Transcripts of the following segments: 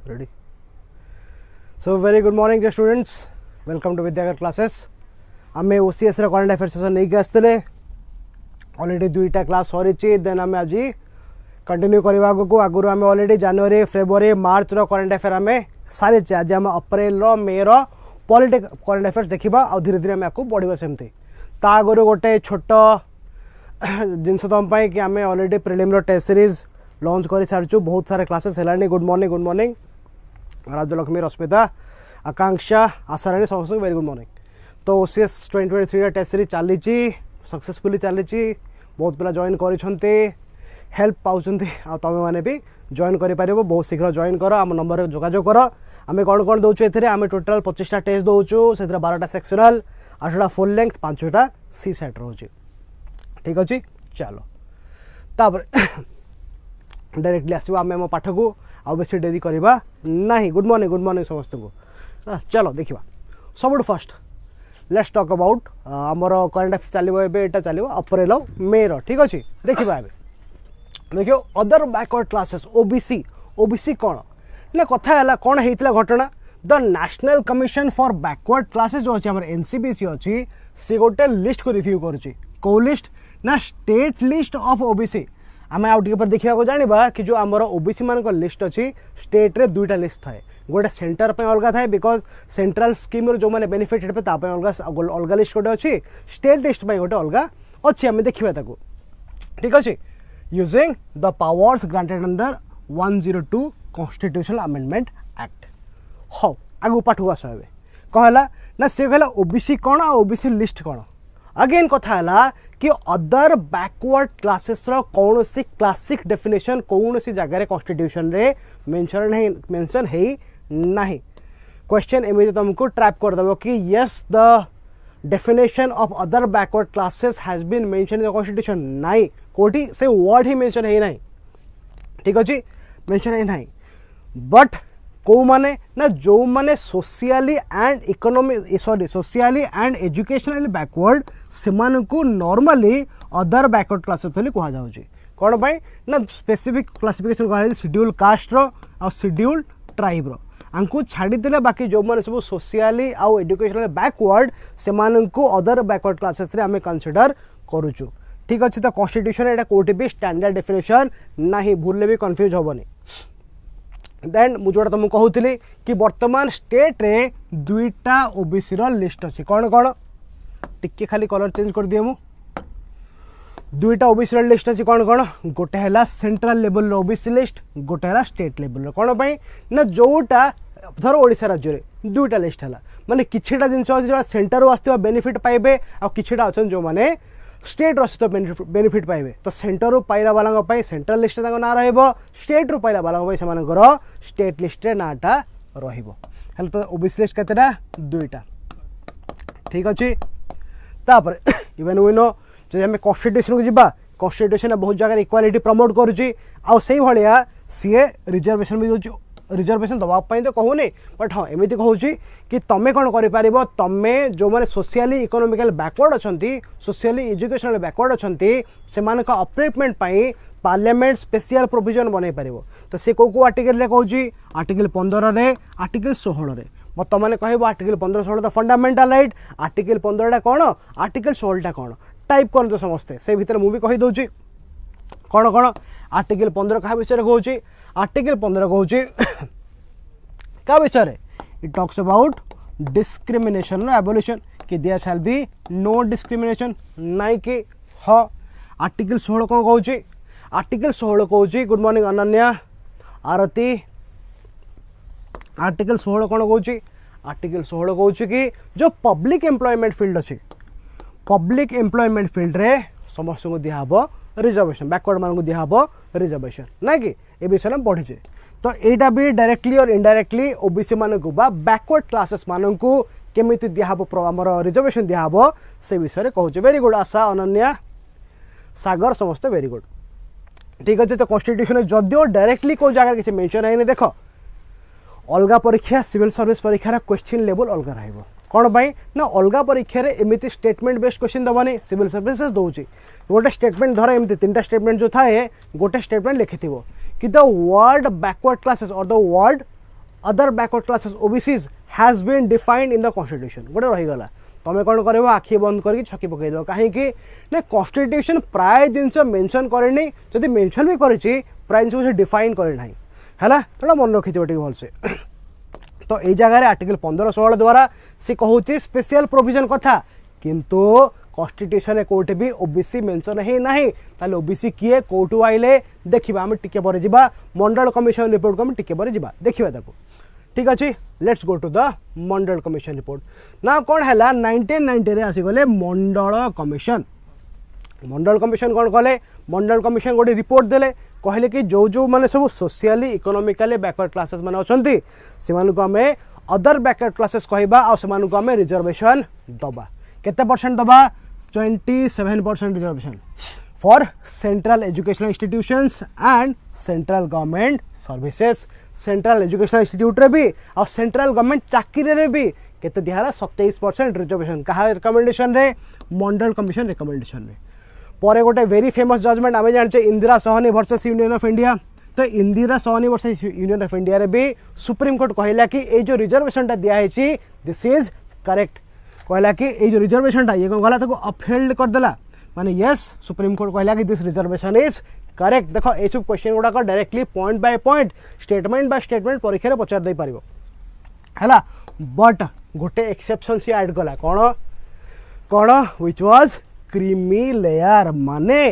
Ready? So very good morning dear students. Welcome to Vidyagar classes. आमे OCS रे current affairs session नहीं आसते already दुईटा class सरी देन आमे आज कंटिन्यू करवा को आगुरी आमे ऑलरेडी जनवरी फेब्रुआरी मार्च रो करंट अफेयर आमे सारी आज आम अप्रैल रो मे रो पॉलिटिक करंट अफेयर्स देखा और धीरे धीरे आमे आपको बढ़िया सेमती ता आगुरी गोटे छोट जिनस तुम कि आमे ऑलरेडी प्रिलिम रो टेस्ट सीरीज लॉन्च कर सारी बहुत सारे क्लासेस है गुड मॉर्निंग राजलक्ष्मी रश्मिता आकांक्षा आशाराणी समस्त वेरी गुड मॉर्निंग। तो OCS 2023 टेस्ट सीरीज चली सक्सेसफुली चली बहुत पिला जॉइन कर हेल्प पाँच तुम मैंने भी जॉइन कर बहुत शीघ्र जॉइन कर आम नंबर जोगाजोग कर आम कौन कौन दौचु आम टोटाल 25टा टेस्ट दौचु से 12टा सेक्शनल 8टा फुल लेंथ 5टा सी सेट रोचे ठीक अच्छे। चलो तापर डायरेक्टली आसवा आम आम पाठ को आउ बेसी डेरी करवा नहीं। गुड मॉर्निंग समस्त को चलो देखा सब फर्स्ट लेट्स टॉक अबाउट आमर करंट अफेयर चलो एटा चलो अप्रैल मे रो ठीक अच्छे। देखा देखियो अदर बैकवर्ड क्लासेस ओबीसी कौन ना कथा है कौन होता घटना the national commission for backward classes जो अच्छी एनसीबीसी अच्छी सी गोटे लिस्ट को रिव्यू करो लिस्ट ना स्टेट लिस्ट ऑफ ओबीसी आम आउ टे देखा जाना कि जो आमर ओबीसी मान लिस्ट अच्छी स्टेट रे दुईटा लिस्ट थाए गोटे सेंटर पे अलग थाए बिकज सेंट्रल स्कीम जो मैंने बेनिफिट अलग लिस्ट गोटे अच्छी स्टेट लिस्ट गोटे अलग अच्छी आम देखा ठीक अच्छे using the powers granted under 102 constitutional amendment act. हाँ आगू पाठ को आस कहला ना सी कहला ओबीसी कौन आ ओबीसी लिस्ट कौन अगेन कथा है कि अदर बैकवर्ड क्लासेस कौन सी क्लासिक डेफिनेशन कौन सी जगह कॉन्स्टिट्यूशन रे मेंशन है नहीं। क्वेश्चन एमती तुमको ट्रैप करदेव कि yes the definition of other backward classes has been mention in the constitution नहीं कोटी से वर्ड ही मेंशन है नहीं ठीक अच्छे मेंशन है नहीं बट कौ माने ना जो माने socially and economic socially and educationally backward से नॉर्मली अदर बैकवर्ड क्लासेस बोली कह जाउछि कौन पाई ना स्पेसिफिक क्लासिफिकेशन कह शेड्यूल कास्ट रो आ शेड्यूल ट्राइब रो आंकु छाड़ी देले बाकी जो माने सब सोशियली आउ एजुकेशनली बैकवर्ड से अदर बैकवर्ड क्लासेस रे आमे कंसीडर करूछु ठीक अच्छे। तो कॉन्स्टिट्यूशन एटा कोठी भी स्टैंडर्ड डेफिनेशन नहीं भूलले भी कंफ्यूज होबनी। देन मुझे तुमको कहूली कि वर्तमान स्टेट रे दुईटा ओबीसी रो लिस्ट अच्छी कौन कौन टिके खाली कलर चेंज कर दिए मु दुईटा ओबीसी रो लिस्ट अच्छी कौन कौन गोटे है सेंट्रल लेवल ओबीसी लिस्ट गोटे है स्टेट लेवल कौन पाई ना जोटा धर ओडिशा राज्य रे दुईटा लिस्ट है माने किछिटा जिनस जो सेंटर आसुवा बेनिफिट पाइबे आ किछिटा अच्छा जो मैंने स्टेट सहित बेनिफिट पाइबे तो सेंटर रू पाइला वाला सेंट्रल लिस्ट ना रहा स्टेट रू पाइला वाला से स्टेट लिस्ट नाटा रही तो ओबीसी लिस्ट केतेटा दुईटा ठीक अच्छे। तापर इवन वी नो जो आम कॉन्स्टिट्यूशन को जीवा कॉन्स्टिट्यूशन बहुत जगह इक्वालिटी प्रमोट करुच्ची से भाया सीए रिजर्वेशन भी दूसरी रिजर्वेशन दवाई तो कहूनी बट हाँ एमती कहूँ कि तुम्हें कौन कर तुम्हें जो मैंने सोशियली इकोनॉमिकल बैकवर्ड अच्छा सोशियली एजुकेशनल बैकवर्ड अच्छा से अपलिफ्टमेंट पार्लियामेंट स्पेशल प्रोविजन बन पार तो सी कौ आर्टिकल कहूँ आर्टिकल 15 रे आर्टिकल 16 रे तुमने कह आर्टिकल 15-16 तो फंडामेंटल राइट आर्टिकल 15टा कौन आर्टिकल 16टा कौन टाइप कर समस्ते से भितर मुझे कहीदे कौन कौन आर्टिकल 15 क्या विषय कहूँ आर्टिकल 15 कहूँ क्या विषय it talks about discrimination abolition कि there shall be no discrimination नाई कि हाँ। आर्टिकल 16 कौन कहूँ आर्टिकल 16 कहूँ गुड मॉर्निंग अनन्या आरती आर्टिकल 16 कौन कहूँ आर्टिकल 16 कहूँ कि जो पब्लिक एम्प्लॉयमेंट फील्ड अच्छी पब्लिक एम्प्लॉयमेंट फील्ड रे समस्त को दिहब रिजर्वेशन बैकवर्ड मान को दिहब रिजर्वेशन ना कि ए विषय में पढ़ीचे तो यहाँ भी डायरेक्टली और इनडायरेक्टली ओबीसी मान को बैकवर्ड क्लासेस मान को केमिति दिहब आमर रिजर्वेशन दिहब से विषय कहूँ। वेरी गुड आशा अनन्या सागर समस्त वेरी गुड ठीक अच्छे। तो कॉन्स्टिट्यूशन जदियो डायरेक्टली कौ जगह किसी मेंशन है देख अलग परीक्षा सिविल सर्विस परीक्षार क्वेश्चन लेवल अलग रहा कौन पाई ना अलग परीक्षा एमती स्टेटमेंट बेस्ड क्वेश्चन दबानी सिविल सर्विसेज दूसरी गोटे स्टेटमेंट धर एमती 3टा स्टेटमेंट जो थाए गोटे स्टेटमेंट लिखि कि द वर्ड बैकवर्ड क्लासेस और the word other backward classes OBCs has been defined in the constitution गोटे रहीगला तुम कौन कर आखि बंद करके छकी पकईद कहीं ना कॉन्स्टिट्यूशन प्राय जिनस मेंशन करे जदि मेंशन भी करी प्राय जिन डिफाइन करे है थोड़ा मन रखी टे भलसे तो ये जगह आर्टिकल 15-16 द्वारा सी कहूँ स्पेशल प्रोविजन कथा किंतु कॉन्स्टिट्यूशन कोटे भी ओबीसी मेंशन ही ना ताले ओबीसी किए कोटू आइले देखा आम टिके पर जा मंडल कमिशन रिपोर्ट को आम टिके पर जा देखा ठीक अच्छे let's go to the Mandal commission report ना कौन है 1990 आसीगले मंडल कमिशन कौन कले मंडल कमिशन गोटे रिपोर्ट देले कहले कि जो माने सब सोशियली इकोनॉमिकली बैकवर्ड क्लासेस माने अछंती सेमानको आमे अदर बैकवर्ड क्लासेस कहबा आ सेमानको आमे रिजर्वेशन दबा केते परसेंट दबा 27% reservation for central educational institutions and central government services central educational institute रे भी और सेंट्रल गवर्नमेंट चाकरी रे भी केते दिहारा 27% रिजर्वेशन कहा रिकमेंडेशन रे मंडल कमिशन रिकमेंडेशन रे पर गोटे वेरी फेमस जजमेंट आम जाने Indira Sawhney versus Union of India तो Indira Sawhney versus Union of India रे भी सुप्रीम कोर्ट कहला कि ये जो रिजर्वेशन दिखाई दिस इज करेक्ट कहला कि ये जो रिजर्वेशन ये कौन गला अपहेल्ड करदेला माने यस सुप्रीम कोर्ट कहला कि दिस रिजर्वेशन इज करेक्ट देख ये सब क्वेश्चन गुड़ाक directly point by point statement by statement परीक्षा रे पचार दे पारिबो हैला बट गोटे एक्सेप्शन सी ऐड कला कौन कौन व्हिच वाज क्रीमी लेयर माने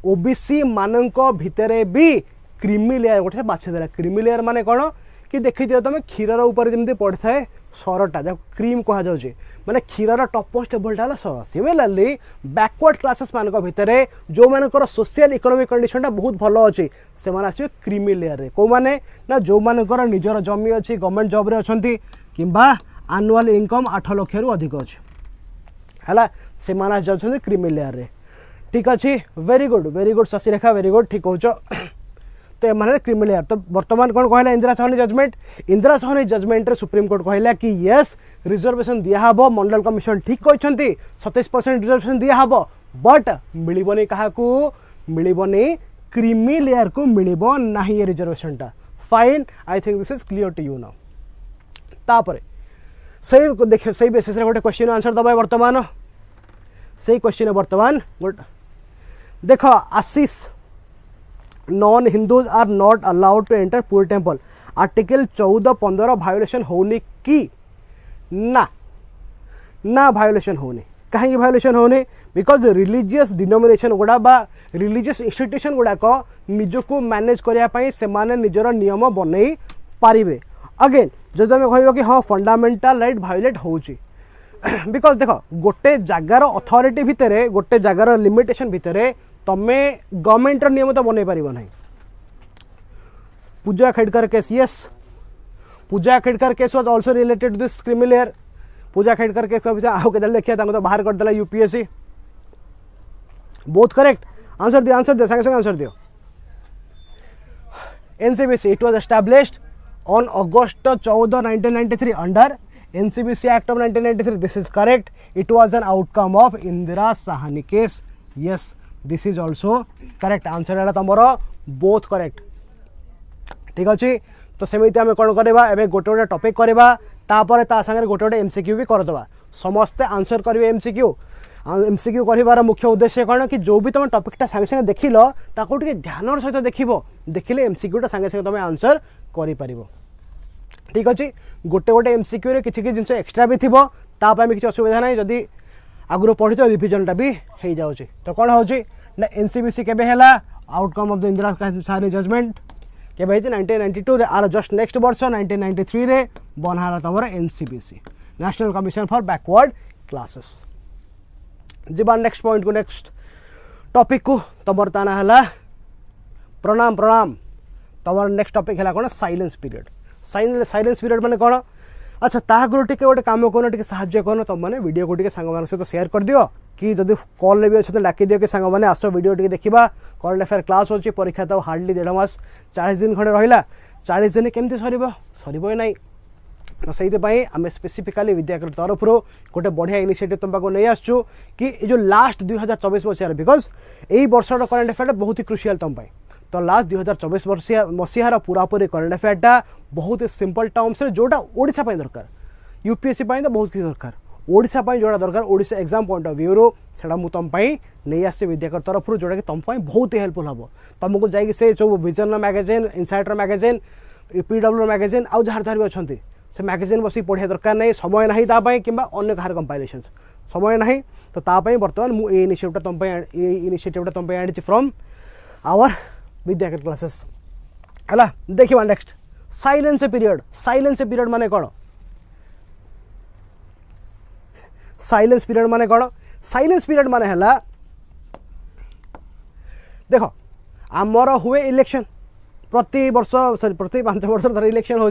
ओबीसी मानक भितरे भी क्रीमी लेयर गोटे बाछदेला क्रीमी लेयर माने कौन कि देखी दियो तुम क्षीर ऊपर जमी पड़ी था सरटा जब क्रीम कह जाऊँगी माने क्षीर टॉपस्ट लेवलटा है सर सिमिलरली बैकवर्ड क्लासेस मानक भितरे जो मानकर सोशल इकोनॉमिक कंडीशनटा बहुत भल अच्छी से आसवे क्रीमी लेयर रे को माने ना जो मानकर निजर जमी अच्छी गवर्नमेंट जॉब रे अछंती किंबा एनुअल इनकम 8 लाख रु अधिक अच्छे है से माने जाउछंती क्रीमी लेयर रे ठीक अच्छे very good Shashirekha very good ठीक कहूँ तो ये क्रीमी लेयर तो बर्तमान कौन कहला इंदिरा सहनी जजमेंट रे सुप्रीम कोर्ट कहला कि यस रिजर्वेशन दिहब मंडल कमिशन ठीक कहते 27% रिजर्वेशन दिहब बट मिलबनी क्या मिलबनी क्रीमी लेयर को मिलब ना ये रिजर्वेशनटा fine I think this is clear to you now तापर सही देख सही बेसिस रे गोटे क्वेश्चन आंसर दबा बर्तमान सही क्वेश्चन बर्तमान देख Ashish non Hindus are not allowed to enter Puri temple article 14-15 violation होनी कि ना ना भायोलेशन होनी कहीं भायोलेशन होनी बिकॉज रिलीजियस डिनोमिनेशन गुड़ा बा रिलीजियस इंस्टीट्यूशन गुड़ाक निजको मैनेज करने से निजर नियम बनई पारे अगेन जब आम कह कि हाँ फंडामेंटाल राइट भायोलेट होची बिकज देख गोटे जगार अथॉरिटी भितर गोटे जगार लिमिटेशन भितर तमे गवर्नमेंट नियम तो बनई पार ना Pooja Khedkar case yes Pooja Khedkar case was also related to this creamy layer Pooja Khedkar case आउ के देखिए तो बाहर करदेला यूपीएससी बहुत करेक्ट आंसर दियो संगे संगे आंसर दियो NCBC it was established on August 14 1993 under NCBC Act of 1993 this is correct it was an outcome of Indira Sahani case yes this is also correct answer है तमरो both correct ठीक अच्छे तो सेमिति आम कौन करवा एवं गोटे गोटे टॉपिक करवा तापर ता संगे गोटे गोटे MCQ भी करदे समस्ते आंसर करेंगे MCQ कर मुख्य उद्देश्य कौन कि जो भी तुम टॉपिकटा संगे संगे देख लो ताको टिके ध्यान सहित देखिले MCQटा संगे संगे तुम आंसर कर ठीक अच्छे गोटे गोटे MCQ रे किसी जिन एक्सट्रा भी थी तापाई किसी असुविधा ना जदि आगुरी पढ़ी तो रिविजनटा भी हो जाऊँगी तो कौन हो NCBC केबे हैला outcome of the Indira Sahni judgment केबे 1992 रे आर जस्ट नेक्स्ट वर्ष 1993 रे बनहाला तमर NCBC national commission for backward classes जीवा नेक्स्ट पॉइंट को नेक्स्ट टॉपिक को तमर ताना हैला प्रणाम प्रणाम तमर नेक्स्ट टॉपिक हैला कोन साइलेंस पीरियड साइलेंस पीरियड माने कौन अच्छा ताकू टे गोटे कम कर टे साहय कर तुम मैंने वीडियो को सांग सहित शेयर कर दियो कि जब कॉल भी अच्छे डाक दियो कि सांग मैंने आस वीडियो टे देखा करंट अफेयर क्लास होची परीक्षा तो हार्डली 1.5 मास 40 दिन खंडे रहा 40 दिन केमती सर ना तो से आम स्पेसिफिकाली विद्याकर तरफ गोटे बढ़िया इनिशिएटिव तुम पाक नहीं आसचु कि जो लास्ट 2024 मसीह बिकज यही वर्षर करंट अफेयर बहुत ही क्रुशियल तुम तो लास्ट 2024 मसीहार पूरापूरी करेन्ट अफेयरटा बहुत सिंपल टर्म्स जोटा ओडिशा दरकार यूपीएससी तो बहुत किसी दरकार ओडिशा जोड़ा दरकार Odisha exam point of view सेटा मु तुम नहीं आसी विद्याकर तरफ जोटा कि तुम बहुत ही हेल्पफुल हम तुमको जाइए से जो विजन मैगजीन इनसाइटर मैगजीन पीडब्ल्यू मैगजीन आउ जहाँ जहाँ भी अच्छा से मैगजीन बस पढ़िया दरकार नहीं समय ना तापाई कि अन्य कहार कंपाइलेशन समय ना तो तापाई बर्तमान मुझे इनिशिएटिव तुम आनी फ्रॉम आवर विद्याकर क्लासेस है देखा नेक्स्ट साइलेंस पीरियड माने कौन साइलेंस पीरियड माने कौन साइलेंस पीरियड माने हला देखो आमर हुए इलेक्शन प्रति वर्ष सॉरी प्रति 5 वर्ष धर इलेक्शन हो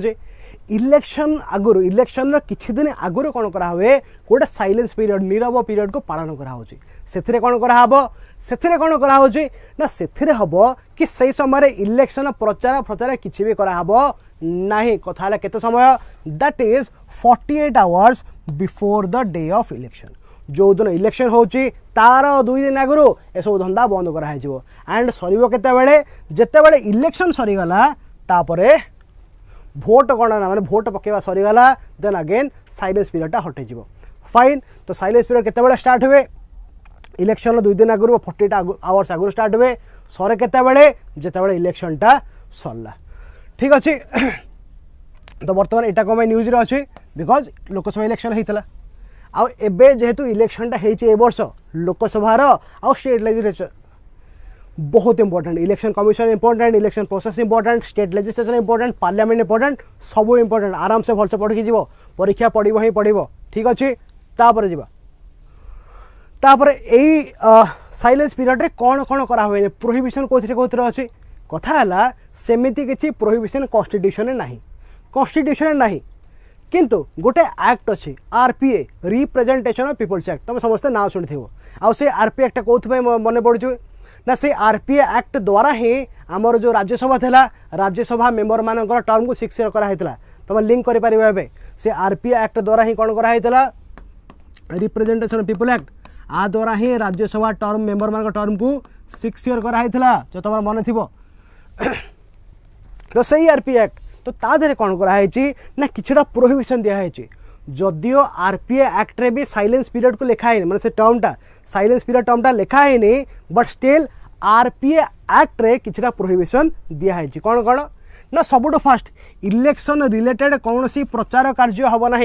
इलेक्शन आगुरी इलेक्शन किछि दिन आगुरी कौन करा हुए गोटे साइलेंस पीरियड नीरव पीरियड को पालन करा होची सेथिरे कौन करा हबो सेथिरे कौन करा होची ना सेथिरे हबो कि सही समय इलेक्शन प्रचार प्रचार किछि भी करा हबो नाही कथा हला केते समय that is 48 hours before the day of election जो दिन इलेक्शन होची तार 2 दिन आगुरी ए सब धंदा बंद करा हिजो एंड सरीबो केते बेले जेते बेले इलेक्शन सरी गला तापरे भोट गणना माने भोट पकेवा सरीगला देन अगेन साइलेंस पीरियडटा हटे जीवो फाइन तो साइलेंस पीरियड केते बेले स्टार्ट हुए इलेक्शन 2 दिन आगुरी 48 आवर्स आगुरी स्टार्ट हुए सरे केते बेले जेते बेले इलेक्शनटा सरला ठीक अछि तो बर्तमान एटा को मैं न्यूज रे अछि बिकॉज लोकसभा इलेक्शन हेतला आ एबे जेहेतु इलेक्शनटा हेछि ए वर्ष लोकसभा रो आ स्टेट लेजिस्लेचर बहुत important election commission important election process important state legislation important parliament important सब इंपोर्टेंट आराम से भलसे पढ़ के जीवो परीक्षा पढ़िबो ही पढ़िबो ठीक अछि तापर जीवा तापर एई साइलेंस पीरियड रे कोन कोन करा होय प्रोहिबिशन कोथिरे अछि कथा हला सेमिति किछि प्रोहिबिशन कॉन्स्टिट्यूशन नाही किंतु गोटे एक्ट अच्छी RPA representation of people's act तुम समस्त ना शुणी आउ से आरपीए एक्ट कौन मन पड़ू ना से आरपीए एक्ट द्वारा ही आमर जो राज्यसभा था राज्यसभा मेंबर मान टर्म को 6 ईयर कराइला तुम लिंक कर से आरपीए एक्ट द्वारा ही कौन कराइला रिप्रेजेंटेशन ऑफ पीपल एक्ट आ द्वारा ही राज्यसभा टर्म मेंबर मान टर्म को 6 ईयर कराइला जो तुम मन थी तो सही आरपीए एक्ट तो तादे कौन कराई ना किछटा प्रोहिबिशन दिखाई जदियो आरपीए एक्ट रे भी साइलेंस पीरियड को लिखाई माने से टर्मटा साइलेंस पीरियड टर्मटा लिखाई नहीं बट स्टिल आरपीए एक्ट रे किछटा प्रोहिबिशन दिखाई कौन कौन ना सबुठ फास्ट इलेक्शन रिलेटेड कौन सी प्रचार कार्य हम ना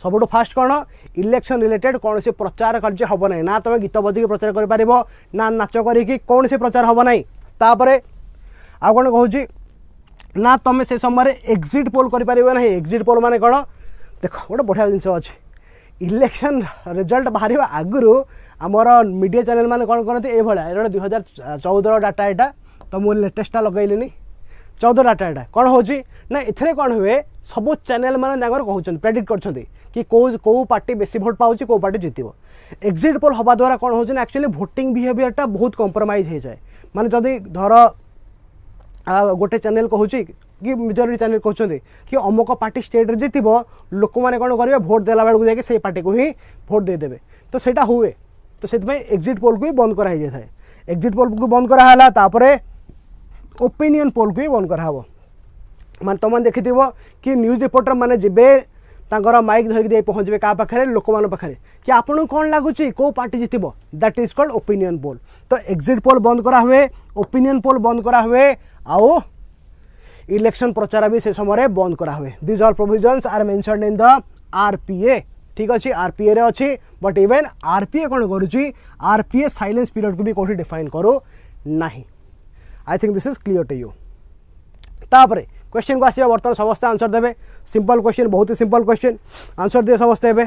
सबुठ फास्ट कौन इलेक्शन रिलेटेड कौन सी प्रचार कार्य हम ना ना तुम गीत बजी प्रचार कर ना नाच करी कौन सी प्रचार हम ना तापर आ कौन कहूँ ना तुम से समय एग्जिट पोल कर एग्जिट पोल माने कौन देख गोटे बढ़िया जिनस अच्छे इलेक्शन रिजल्ट बाहर आगुरी आमर मीडिया चैनल मैंने कौन करते ये 2014 डाटा यहाँ तो मुझे लेटेस्टा लगैली 14 डाटा यहाँ कौन हो ना इथे कौन हुए सब चैनल मैंने कहते प्रेडिक्ट कर कि कौ पार्टी बेसी भोट पाँच कौ पार्टी जितब एग्जिट पोल हवा द्वारा कौन हो एक्चुअली भोटिंग बिहेवियरटा बहुत कंप्रोमाइज हो जाए माने जदि धर गोटे चैनल कहूँ कि मेजोरिटी चैनल कहते कि अमुक पार्टी स्टेट जितब लोक मैंने कौन करेंगे भोट देला बेलू जाके से पार्टी को ही भोट देदेवे तो सेटा हुए तो से एग्जिट पोल को ही बंद कराई जाए एग्जिट पोल को बंद कराला तापरे ओपिनियन पोल को ही बंद कराव मान तुम देखि कि न्यूज रिपोर्टर मैंने जबे तांकर माइक धरिक पहुँचे क्या पाखे लोक मान पाखे कि आपको कौन लगुच कौ पार्टी जितब that is called opinion poll तो एग्जिट पोल बंद करा हुए ओपिनियन पोल बंद करा हुए आओ इलेक्शन प्रचार भी से समय बंद करा हुए this all provisions are mentioned in the RPA ठीक अच्छे आरपीए रे अच्छी बट इवेन आरपीए कौन करुच्ची आरपीए साइलेंस पीरियड को भी कौन डिफाइन करो नहीं I think this is clear to you तापर क्वेश्चन को आसवा बर्तमान समस्त आंसर देवे सिंपल क्वेश्चन बहुत ही सिंपल क्वेश्चन आंसर दिए समस्ते हे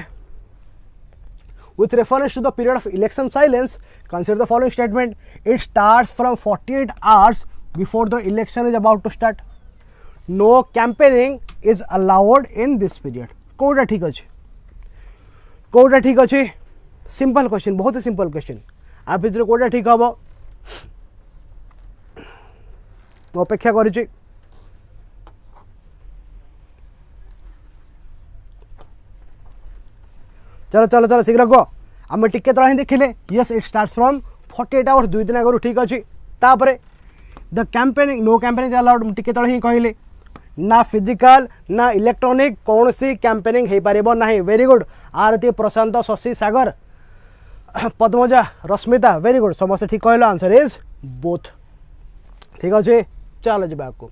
With reference to the period of election silence, consider the following statement. It starts from 48 hours before the election is about to start. No campaigning is allowed in this period. Kota ठीक अच्छे कोटा ठीक अच्छे simple question बहुत ही simple question आप भर कोटा ठीक हम अपेक्षा करुच्ची चलो चलो चलो शीघ्र कह आम टिके तला ही देखिले yes it starts from 48 hours 2 दिन आगु ठीक अच्छे तापर the campaigning no campaigning allowed टिके तले ही कहले ना फिजिकल ना इलेक्ट्रॉनिक कौन सी कैंपेनिंग हो पार ना। वेरी गुड आरती प्रशांत शशि सागर पद्मजा रश्मिता वेरी गुड समस्त ठीक कहल आंसर इज बोथ। ठीक अच्छे चलो जी को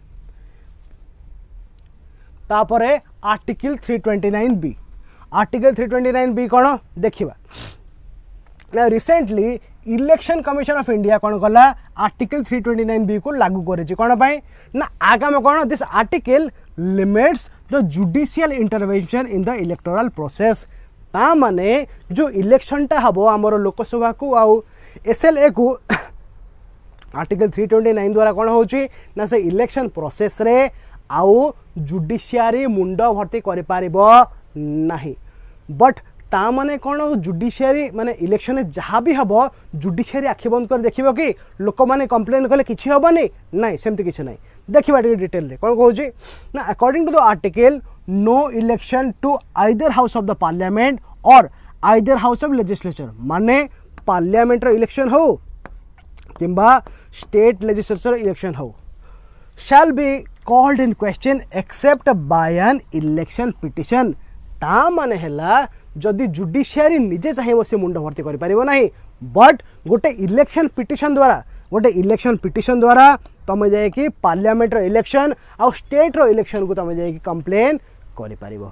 तापरे आर्टिकल 329B आर्टिकल 329B कौन देखा ना recently election commission of India कौन कला आर्टिकल 329B को लागू करेछि कौन पाई ना आगामी कौन this article limits the judicial intervention in the electoral process ता माने जो इलेक्शन टा हबो हमर लोकसभा को आउ एसएलए को आर्टिकल 329 द्वारा कौन होची ना से इलेक्शन प्रोसेस रे आउ जुडिशियरी मुंड भर्ती करि पारिबो नाही। बट ता माने कौन जुडिशियरी माने इलेक्शन जहाँ भी हम जुडिशियरी आखि बंद कर देखिबो कि लोक माने कंप्लेन कले किछि हबनी नहीं सेमती किछि नहीं देखिबा डिटेल रे कौन कहूची ना according to the article no election to either house of the parliament और आइदर हाउस ऑफ लेजिस्लेचर माने पार्लियामेंट रो इलेक्शन हो किंबा स्टेट लेजिस्लेचर इलेक्शन हो shall be called in question except by an election petition ता माने हैला जदि जुडिशियरी निजे चाहिए से मुंड भर्ती कर पारिबो नाही बट गोटे इलेक्शन पिटिशन द्वारा तुम जाए कि पार्लियामेंट रो इलेक्शन आ स्टेट रो इलेक्शन को तुम जाए कि कंप्लेन कर पारिबो।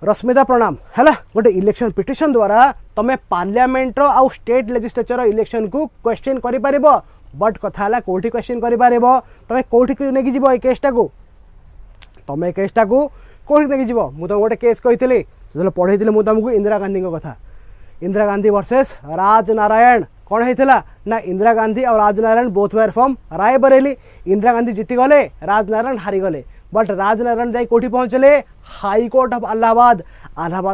रश्मिता प्रणाम हैला गोटे इलेक्शन पिटिशन द्वारा तुम पार्लियामेंट रो आ स्टेट लेजिस्लेचर इलेक्शन को क्वेश्चन कर पारिबो बट कथा हैला कोठी क्वेश्चन कर पारिबो तुम कोठी को नेकी जीवो ए केसटा को तुम ए केसटा को कोठी नेकी जीवो मु तुम गोटे केस कहितली जो पढ़े मुझे तुमको इंदिरा गांधी कथा इंदिरा गांधी वर्सेस राजनारायण कौन होता ना इंदिरा गांधी और Raj Narain both were from Raebareli Indira Gandhi जीति गले राजनारायण हारीगले बट राजनारायण जाई कोठी पहुँचले हाईकोर्ट ऑफ इलाहाबाद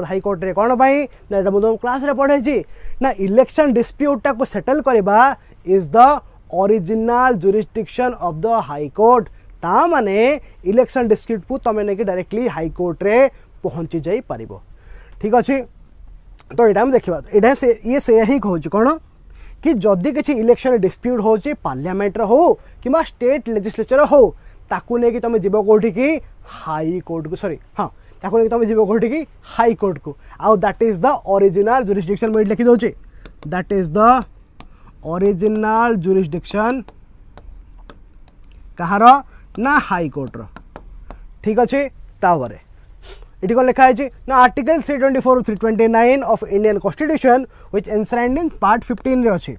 हाईकोर्ट रे कौन पाई ना एटा मुझे क्लास रे पढ़े ना इलेक्शन डिस्प्यूटा को सेटल करबा is the original jurisdiction of the high court ता माने इलेक्शन डिस्प्यूट को तुम नहीं डायरेक्टली हाईकोर्ट रे पहुँची जाई पारिबो। ठीक अच्छे तो यहाँ देखा ये से ही कहूँ कौन कि जदि किसी इलेक्शन डिस्प्यूट हो पार्लियामेंट हो कि स्टेट लेजिस्लेचर हो ताकू नहीं कि तुम जीव कौटी की हाई कोर्ट को सॉरी हाँ ताकू नहीं तुम जीव कौटी की हाई कोर्ट को आउ that is the original jurisdiction मैं लिखी दूसरी that is the original jurisdiction कहार ना हाई कोर्ट रो। ठीक अच्छे तापर ये कौन लिखा है ना आर्टिकल 324 और 329 of Indian constitution which enshrined in part 15 रे अच्छी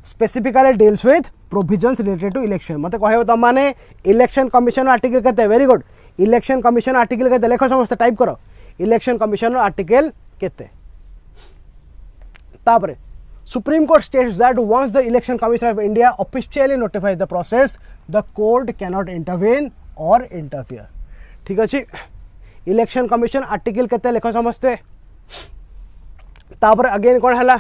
specifically deals with provisions related to election मत कह तुम मैंने इलेक्शन कमिशन आर्टिकल केते very good election commission article केते लेख समस्त टाइप करो इलेक्शन कमिशन आर्टिकल केते तापर supreme court states that once the election commission of India officially notifies the process the court can not intervene और interfere. ठीक अच्छे इलेक्शन कमिशन आर्टिकल केते लेख समस्ते तापर अगेन कौन है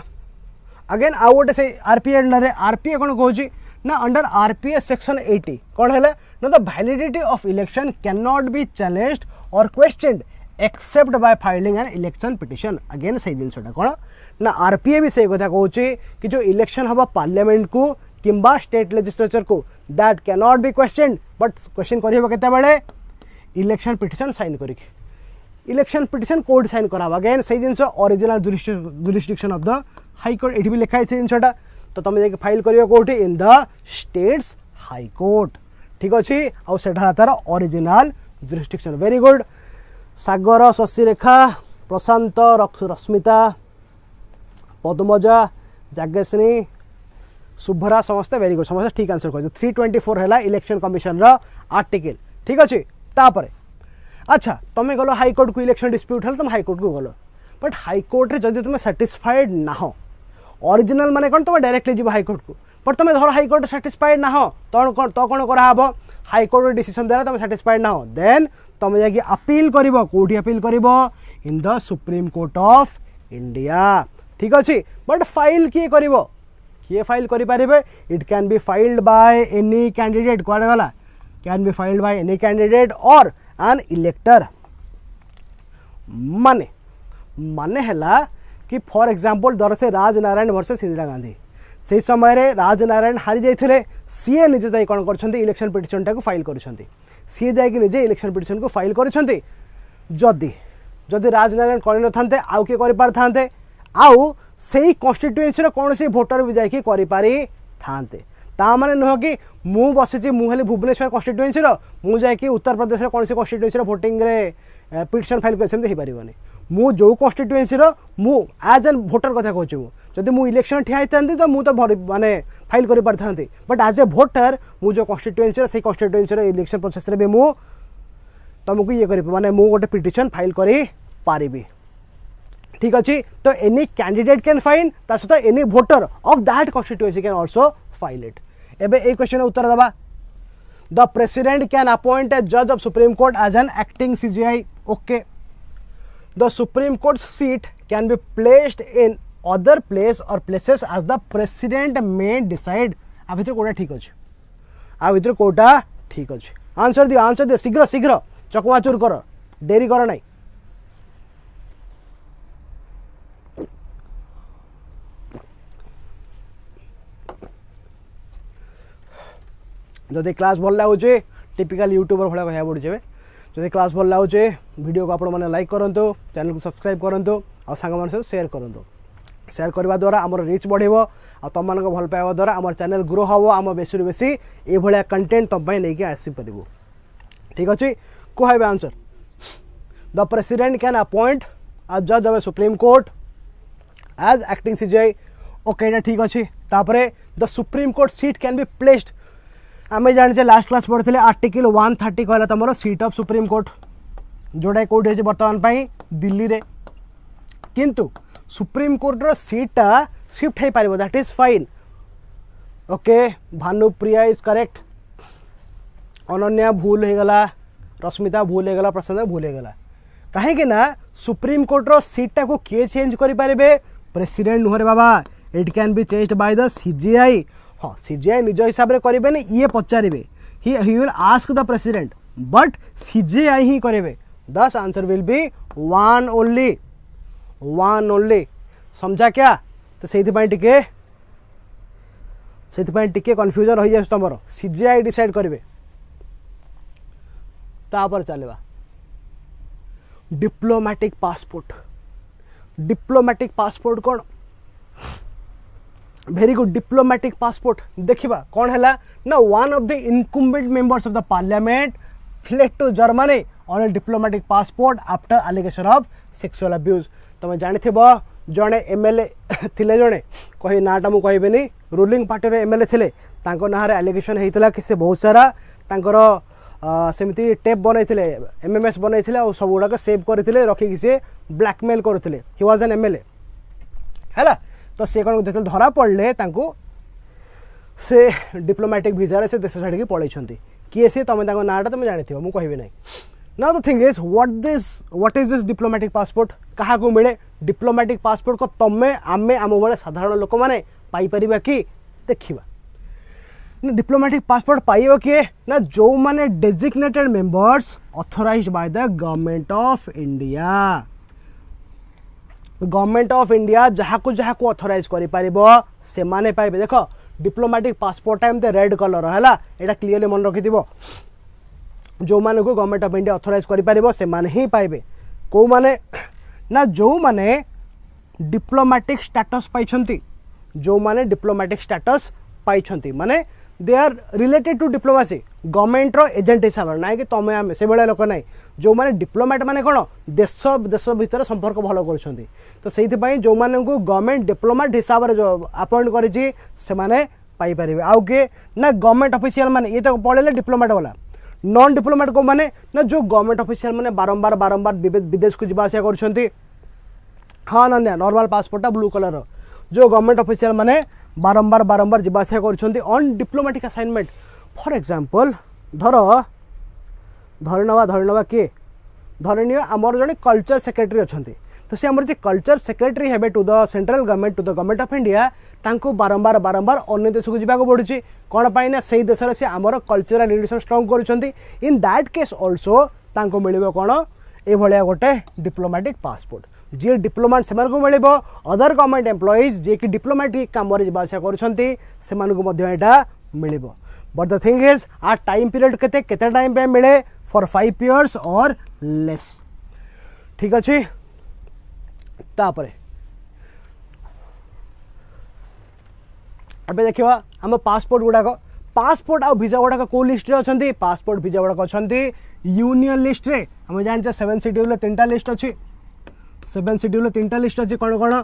अगेन आउ गोटे से आरपीए अंडर आरपीए कौन कहूँ ना अंडर आरपीए सेक्शन 80 कौन है ना the validity of election can not be challenged or questioned except by filing an election petition again से जिनसा कौन ना आरपीए भी से कथा कहूँ कि जो इलेक्शन हम पार्लियामेंट को किंबा स्टेट लेजिस्लेचर को that can not be question but question कर इलेक्शन पिटिशन साइन करके इलेक्शन पिटिशन कोर्ट साइन करा अगेन से जिन original jurisdiction of the high court ये भी लिखा है जिनसा तो तुम जाके फाइल कर कौटी in the states high court. ठीक अच्छे आउ सेठा तार original jurisdiction very good Sagar Shashirekha Prashant Rashmita Padmaja Jageshri Shubhra समस्ते वेरी गुड समस्त ठीक आंसर कर 324 है इलेक्शन कमिशन आर्टिकल। ठीक अच्छे तापर अच्छा तुम्हें गल हाईकोर्ट को इलेक्शन डिस्प्यूट है तुम हाईकोर्ट को गल बट हाईकोर्ट जब तुम साटिस्फाइड ना हो ओरिजिनल माने कौन तुम डायरेक्टली जीव हाईकोर्ट को बट तुम धर हाईकोर्ट साटिस्फाइड ना हो तो कौन कराब हाईकोर्ट डिसीजन द्वारा तुम साटिस्फाइड ना हो देन तुम जाकि अपील कर कौटी अपील कर in the supreme court of India. ठीक अच्छे बट फाइल किए किए फाइल करें it can be filed by any candidate कौन गला can be filed by any candidate और एन इलेक्टर माने हैला कि फॉर एग्जांपल धर से राजनारायण वर्सेस इंदिरा गांधी से समय रे राजनारायण हारी जाइए सी निजे जाई कौन कर इलेक्शन पिटिशन टाक फाइल कर सी जाकि निजे इलेक्शन पिटिशन को फाइल कर जदि जदि राजनारायण कर न था आउ किए कर आउ से कन्स्टिट्युएन्सी कौन सी भोटर भी जाकि करें ता माने नुह कि मु बसी मुझे भुवनेश्वर कन्स्टिट्युएन्सी मुझे उत्तर प्रदेश कौन सी कन्स्टिट्युएन्सी भोटिंग पिटिशन फाइल कर पारनी मु जो कन्स्टिट्युएन्सी मु एज एन भोटर कथा कहूँ जदि मु इलेक्शन ठिया होती तो मुझे माने फाइल कर पारि बट एज ए भोटर मु जो कन्स्टिट्युएन्सी से कन्स्टिट्युएन्सी इलेक्शन प्रोसेस रे भी मु तुमको ये कर माने मु गोटे पिटिशन फाइल करी पारिबी ठीक अच्छे तो एनी कैंडिडेट कैन फाइल ता सहित any voter of that constituency can also file it एबे ए क्वेश्चन उत्तर दबा the president can appoint a जज of supreme court as an acting CJI okay the supreme court seat can be placed in other place or places as the president may decide आ भितर कोटा ठीक अच्छे आ भितर कोटा ठीक अच्छे आंसर दियो शीघ्र शीघ्र चकमाचुर कर डेरी कर नहीं जदि क्लास भल लगुचे टिपिकल यूट्यूबर भाया कह पड़े जदि क्लास भल लगुचे वीडियो को आपण मैंने लाइक करूँ चैनल को सब्सक्राइब करूँ और सांग मान सहित शेयर करूँ शेयर करने द्वारा आमर रीच बढ़ो आ तुम मान भल पाइबा द्वारा आम चैनल ग्रो हम आम बेसी बेसी ये कंटेंट तुम नहीं आसपर ठीक अच्छे कह answer the president can appoint a जज of supreme court as acting CJI okay ठीक अच्छे the supreme court seat can be placed आम जाने लास्ट क्लास पढ़ते आर्टिकल 130 कहला तुम सीट ऑफ सुप्रीम कोर्ट जोटा कौटे अच्छे बर्तमान दिल्ली रे किंतु सुप्रीम कोर्ट रो सीटा शिफ्ट हो पार that is fine okay Bhanupriya is correct Ananya भूल हो गला रश्मिता भूल हो गला प्रशांत भूल हो गला कहीं सुप्रीम कोर्ट रो सीटा को किए चेंज करें प्रेसिडेंट नुहरे बाबा it can be changed by the CJI हाँ सीजीआई निज हिसाब से करेंगे ये पचारे he will ask the president but CJI ही करेंगे this answer will be one only समझा क्या तो से टिके कन्फ्यूजन हो जाए तुम सीजीआई डिसाइड करेंगे तापर चलवा डिप्लोमेटिक पासपोर्ट कौन वेरी गुड डिप्लोमेटिक पासपोर्ट देखा कौन है ना one of the incumbent members of the parliament fled to Germany on a diplomatic passport after allegation of sexual abuse तुम जानी जड़े एमएलए थिले जड़े कही नाटा मुझे कहबेनी रूलिंग पार्टी एमएलए थिले ना एलिगेशन होता कि से बहुत सारा सेमती टेप बनई एमएमएस बनई और सब गुड़ाक सेव करते रखिकी सी ब्लैकमेल करते ही वाज एन एमएलए है तो सी कौन जो धरा पड़े से डिप्लोमेटिक भिजा से देश छाड़ी पलैंट किए सी तुम नाटा तुम जानी मुझे कहबी ना now the thing is what is this diplomatic passport क्या मिले डिप्लोमेटिक पासपोर्ट को तमें आमे आम भाई साधारण लोक मैंने पाइपर कि देखा डिप्लोमेटिक पासपोर्ट पाइब किए ना जो माने designated members authorised by the government of India जहाँ को ऑथराइज कर से माने पाइबे देख डिप्लोमेटिक पासपोर्ट एमती रेड कलर है यहाँ क्लीयरली मन रखि जो माने को गवर्नमेंट ऑफ इंडिया ऑथराइज कर से माने ही पाइबे कौ माने ना जो माने डिप्लोमेटिक स्टेटस पाइछंती जो माने डिप्लोमेटिक स्टेटस पाइछंती माने they are related to diplomacy government रो एजेंट हिसाब ना कि तुम आम से भाया लोक ना जो मैंने डिप्लोमेट माने कौन देश भीतर संपर्क भल कर तो से जो मैंने गवर्नमेंट डिप्लोमेट हिसाब से जो अपॉइंट करें आउ किए ना गवर्नमेंट ऑफिशियल माने ये तो पढ़े डिप्लोमेट वाला नॉन डिप्लोमेट को माने ना जो गवर्नमेंट ऑफिशियल माने बारंबार विदेश को जावास कर हाँ नंदिया नॉर्मल पासपोर्ट ब्लू कलर जो गवर्नमेंट ऑफिशियल माने बारंबार जावास कर on diplomatic assignment for example धरनवा किए धरनी आमर जड़े कल्चर सेक्रेटरी अच्छा तो सी आमर जो कल्चर सेक्रेटरी हे to the central government to the government of India तांको बारंबार अन्य देश को जावाक पड़ुची कौन पाई से देश से आमर कल्चरल रिलेशन स्ट्रंग कर इन दैट केस ऑल्सो तांको मिलिबो कौन ये गोटे डिप्लोमेटिक पासपोर्ट जी डिप्लोमेट से मिल अदर गवर्नमेंट एम्प्लॉइज जी कि डिप्लोमेटिक काम जावासा कर मिल but the thing is a time period केते टाइम पे मिले फॉर 5 years और लेस ठीक अच्छे तापरे अबे देखिवा हम पासपोर्ट गुड़ाक पासपोर्ट आ वीजा गुड़ाक को लिस्ट रे अछंती पासपोर्ट वीजा गुड़ाक अछंती यूनियन लिस्ट रे हम जानचे 7 शेड्यूल 3टा लिस्ट अछि 7 शेड्यूल 3टा लिस्ट अछि कोन कोन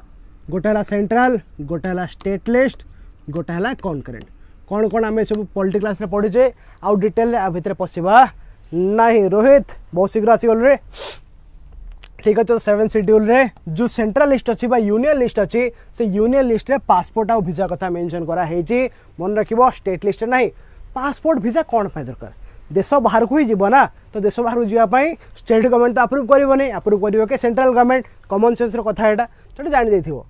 गोटे हला सेंट्रल गोटे हला स्टेट लिस्ट गोटे हला कॉन्करेंट कौन कौन आम सब पॉलिटी क्लास रे पढ़ीचे आउ डिटेल आ भितर पशिबा नहीं रोहित बहुत शीघ्र आसीगल रे ठीक अच्छे 7 शेड्यूल रे जो सेंट्रल लिस्ट अच्छी यूनियन लिस्ट अच्छी से यूनियन लिस्ट रे पासपोर्ट आ वीजा कथा मेंशन करा हेची मन रखिबो स्टेट लिस्ट नहीं पासपोर्ट वीजा कौन पाई दरकार देश बाहर को ही जीव ना तो देश बाहर को जावाई स्टेट गवर्नमेंट तो अप्रूव करबनी अप्रूव कर के सेंट्रल गवर्नमेंट कॉमन सेंस रो कथा एटा तो जानि देथिबो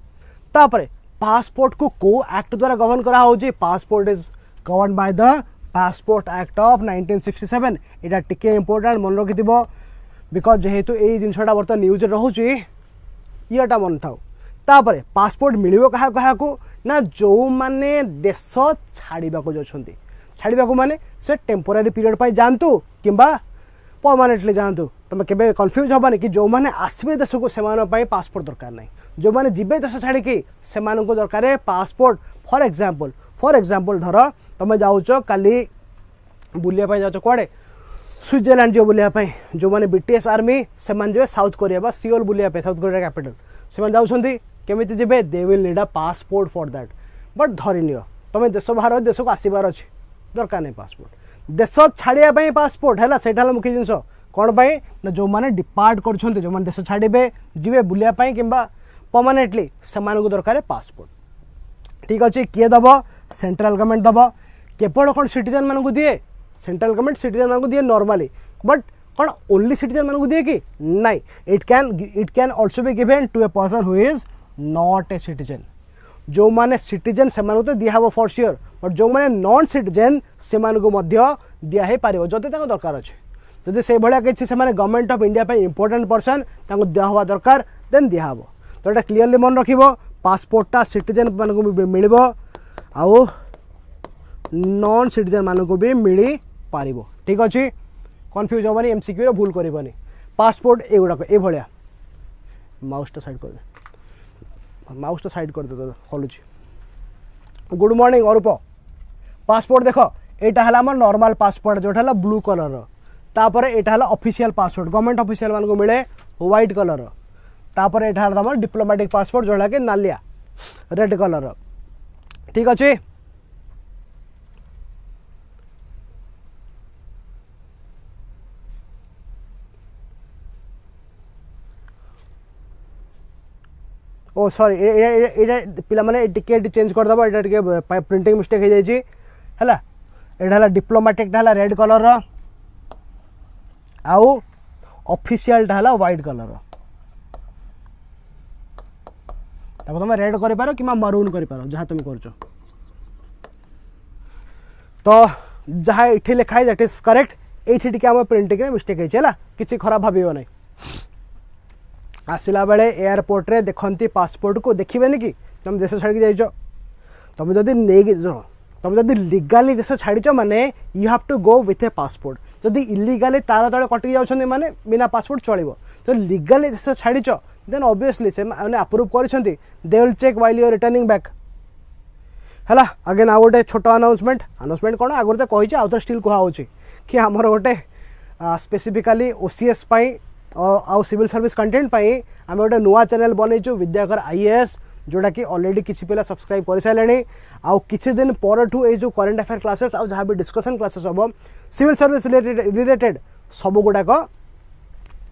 तापरे पासपोर्ट को एक्ट द्वारा गवर्न करा होची passport is govern by the passport act of 1967 एटा टिके इंपोर्टेंट मन रखिथिबो बिकॉज जेहेतु ए जिनसटा वर्त न्यूज रोचे येटा मन था तापरे पासपोर्ट मिलिबो कहा कहा को ना जो माने देश छाड़ीबा को जोछंती छाड़ीबा को माने से टेम्पोरारी पीरियड पाई जानतु किंबा परमानेंटली जानतु तुम केबे कंफ्यूज हबानी कि जो माने आसबे देश को सेमान पाई पासपोर्ट दरकार नहीं जो माने जिबे देश छाड़ी कि सेमान को दरकार है पासपोर्ट फॉर एग्जांपल धर तुम जाउचो काली बुलिया पाई जाउचो कोडे स्विट्जरलैंड जो बुलिया पाई जो माने बीटीएस आर्मी सेमान जेबे साउथ कोरिया बा सियोल बुलिया पाई साउथ कोरिया कैपिटल सेमान जाउछंती केमिति जेबे they will need a passport for that but धरिनियो तुम देश बाहर देश को आसीबार अछि दरकार नहीं पासपोर्ट देश छाड़िया पाई पासपोर्ट है सेटा मुख्य जिनस कौन पाई ना जो माने डिपार्ट करछंती जो माने देश छाड़िबे जिबे बुलिया पाई किंबा परमानेंटली सेमान को दरकार है पासपोर्ट ठीक अच्छे किए दब सेंट्रल गवर्नमेंट दब केवल कौन सिटीजन मान को दिए सेंट्रल गवर्नमेंट सिटीजन मान को दिए नॉर्मली बट कौन ओनली सिटीजन मान को दिए कि नहीं it can also be given to a person who is not a citizen जो माने सिटीजन से तो दिहब फॉर श्योर बट जो माने नॉन सिटीजन से दिहे पार जदि दरकार अच्छे जदि से भाया किसी से government of India important person दिहवा दरकार देन दिहब तो ये क्लीयरली मन रख पासपोर्टा सिटीजन मान को भी मिल आउ नॉन सिटीजन मान को भी मिल पार ठीक अच्छे कन्फ्यूज हेनी एमसीक्यू भूल करनी पासपोर्ट एगुड़ाक ये भाया माउसटा साइड कर दे हलुची गुड मॉर्निंग अरूप पासपोर्ट देख यहाँ है आम नॉर्मल पासपोर्ट जोटा है ब्लू कलर तापर यहाँ है ऑफिशियल पासपोर्ट गवर्नमेंट ऑफिशियल मान को मिले व्हाइट कलर तापर यहाँ है आम डिप्लोमेटिक पासपोर्ट जोटा कि नालिया रेड कलर ठीक अच्छे ओ सॉरी पिला माने टिकेट चेंज कर दबो एटा टिके प्रिंटिंग मिस्टेक हो जाई हैला एटा डिप्लोमेटिक टा रेड कलर आउ ऑफिशियल टा व्हाइट कलर ताको तुम रेड कर पारो कि मरून कर पारो जहाँ तुम करछो तो जहाँ इठी लिखा है दैट इज करेक्ट एठी टिके हम प्रिंटिंग रे मिस्टेक है हैला किछि खराब भाबियो नै आसला बेले एयरपोर्ट रे देखती पासपोर्ट को देखिबेनि कि तुम देश छाड़ी जाइछ तुम जदि तुम जदि लीगाली देश छाड़ीच माने you have to go with a passport जदि इलीगाली तार तले कटि जाउछन माने बिना पासपोर्ट चलिबो तो लीगाली देश छाड़ीच देन ऑब्वियसली से माने अप्रूव करछंती they will check while you are returning back हैला अगेन आ गोटे छोट अनाउंसमेंट कोन आगुर तो कहि आउ तो स्टिल कहा होछि कि हमर गोटे स्पेसिफिकली ओसीएस पाई आउ सिविल सर्विस कंटेंट पाई आम गोटे नुआ चैनल बनईचु विद्याकर आईएएस जोटा कि ऑलरेडी किसी पिला सब्सक्राइब कर सारे आउ किछि दिन पर ठू ए जो करंट अफेयर क्लासेस आउ जहाँ भी डिस्कशन क्लासेस हम सिविल सर्विस रिलेटेड सब गुड़ाक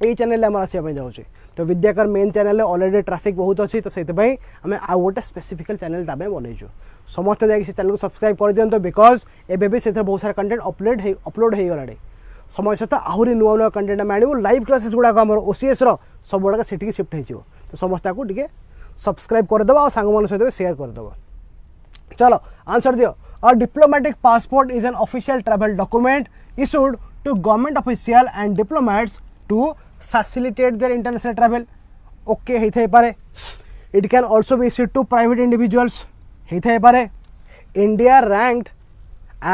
यही चैनल आम आसपा जाऊँचे तो Vidyakara main channel already traffic बहुत अच्छी तो से आम आउ गोटे स्पेसिफिकल चैनल ताबे बनईचु समस्त जाकि चैनल को सब्सक्राइब कर दिंतु बिकज एबे भी से बहुत सारा कंटेंट अपलोड हो गला समय सहित आहरी नुआ नुआ कंटेंट आम आणु लाइव क्लासेस गुड़ाक आम ओसीएस सब गुड़ाक से शिफ्ट हो तो समस्त को टे सब्सक्राइब करदेव और सांग मान सहित शेयर करदेव चलो आंसर दियो a diplomatic passport is an official travel document issued to government official and diplomats to facilitate their international travel okay होता पारे it can also be issued to private individuals होता पारे India ranked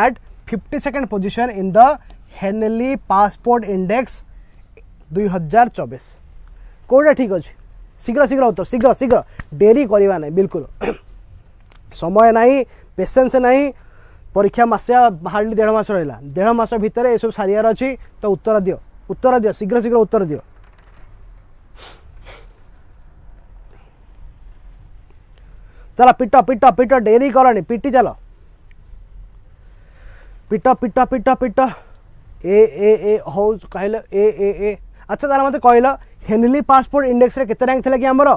at 52nd position in the Henley passport index 2024 कौटा ठीक अच्छे शीघ्र शीघ्र उत्तर शीघ्र शीघ्र डेरी करवा नहीं बिल्कुल समय नहीं पेशेंस नहीं परीक्षा मस हार्डली 1.5 मास रहा 1.5 मास भितर ये सब सारियार अच्छी तो उत्तर दियो शीघ्र शीघ्र उत्तर दियो चलो पिट पिट पिट डेरी करनी पिटी चलो पिट पिट पिट पिट ए हो कहल ए अच्छा तार मत कहल हेनली पासपोर्ट इंडेक्स रे केते रैंक थिला कि हमरो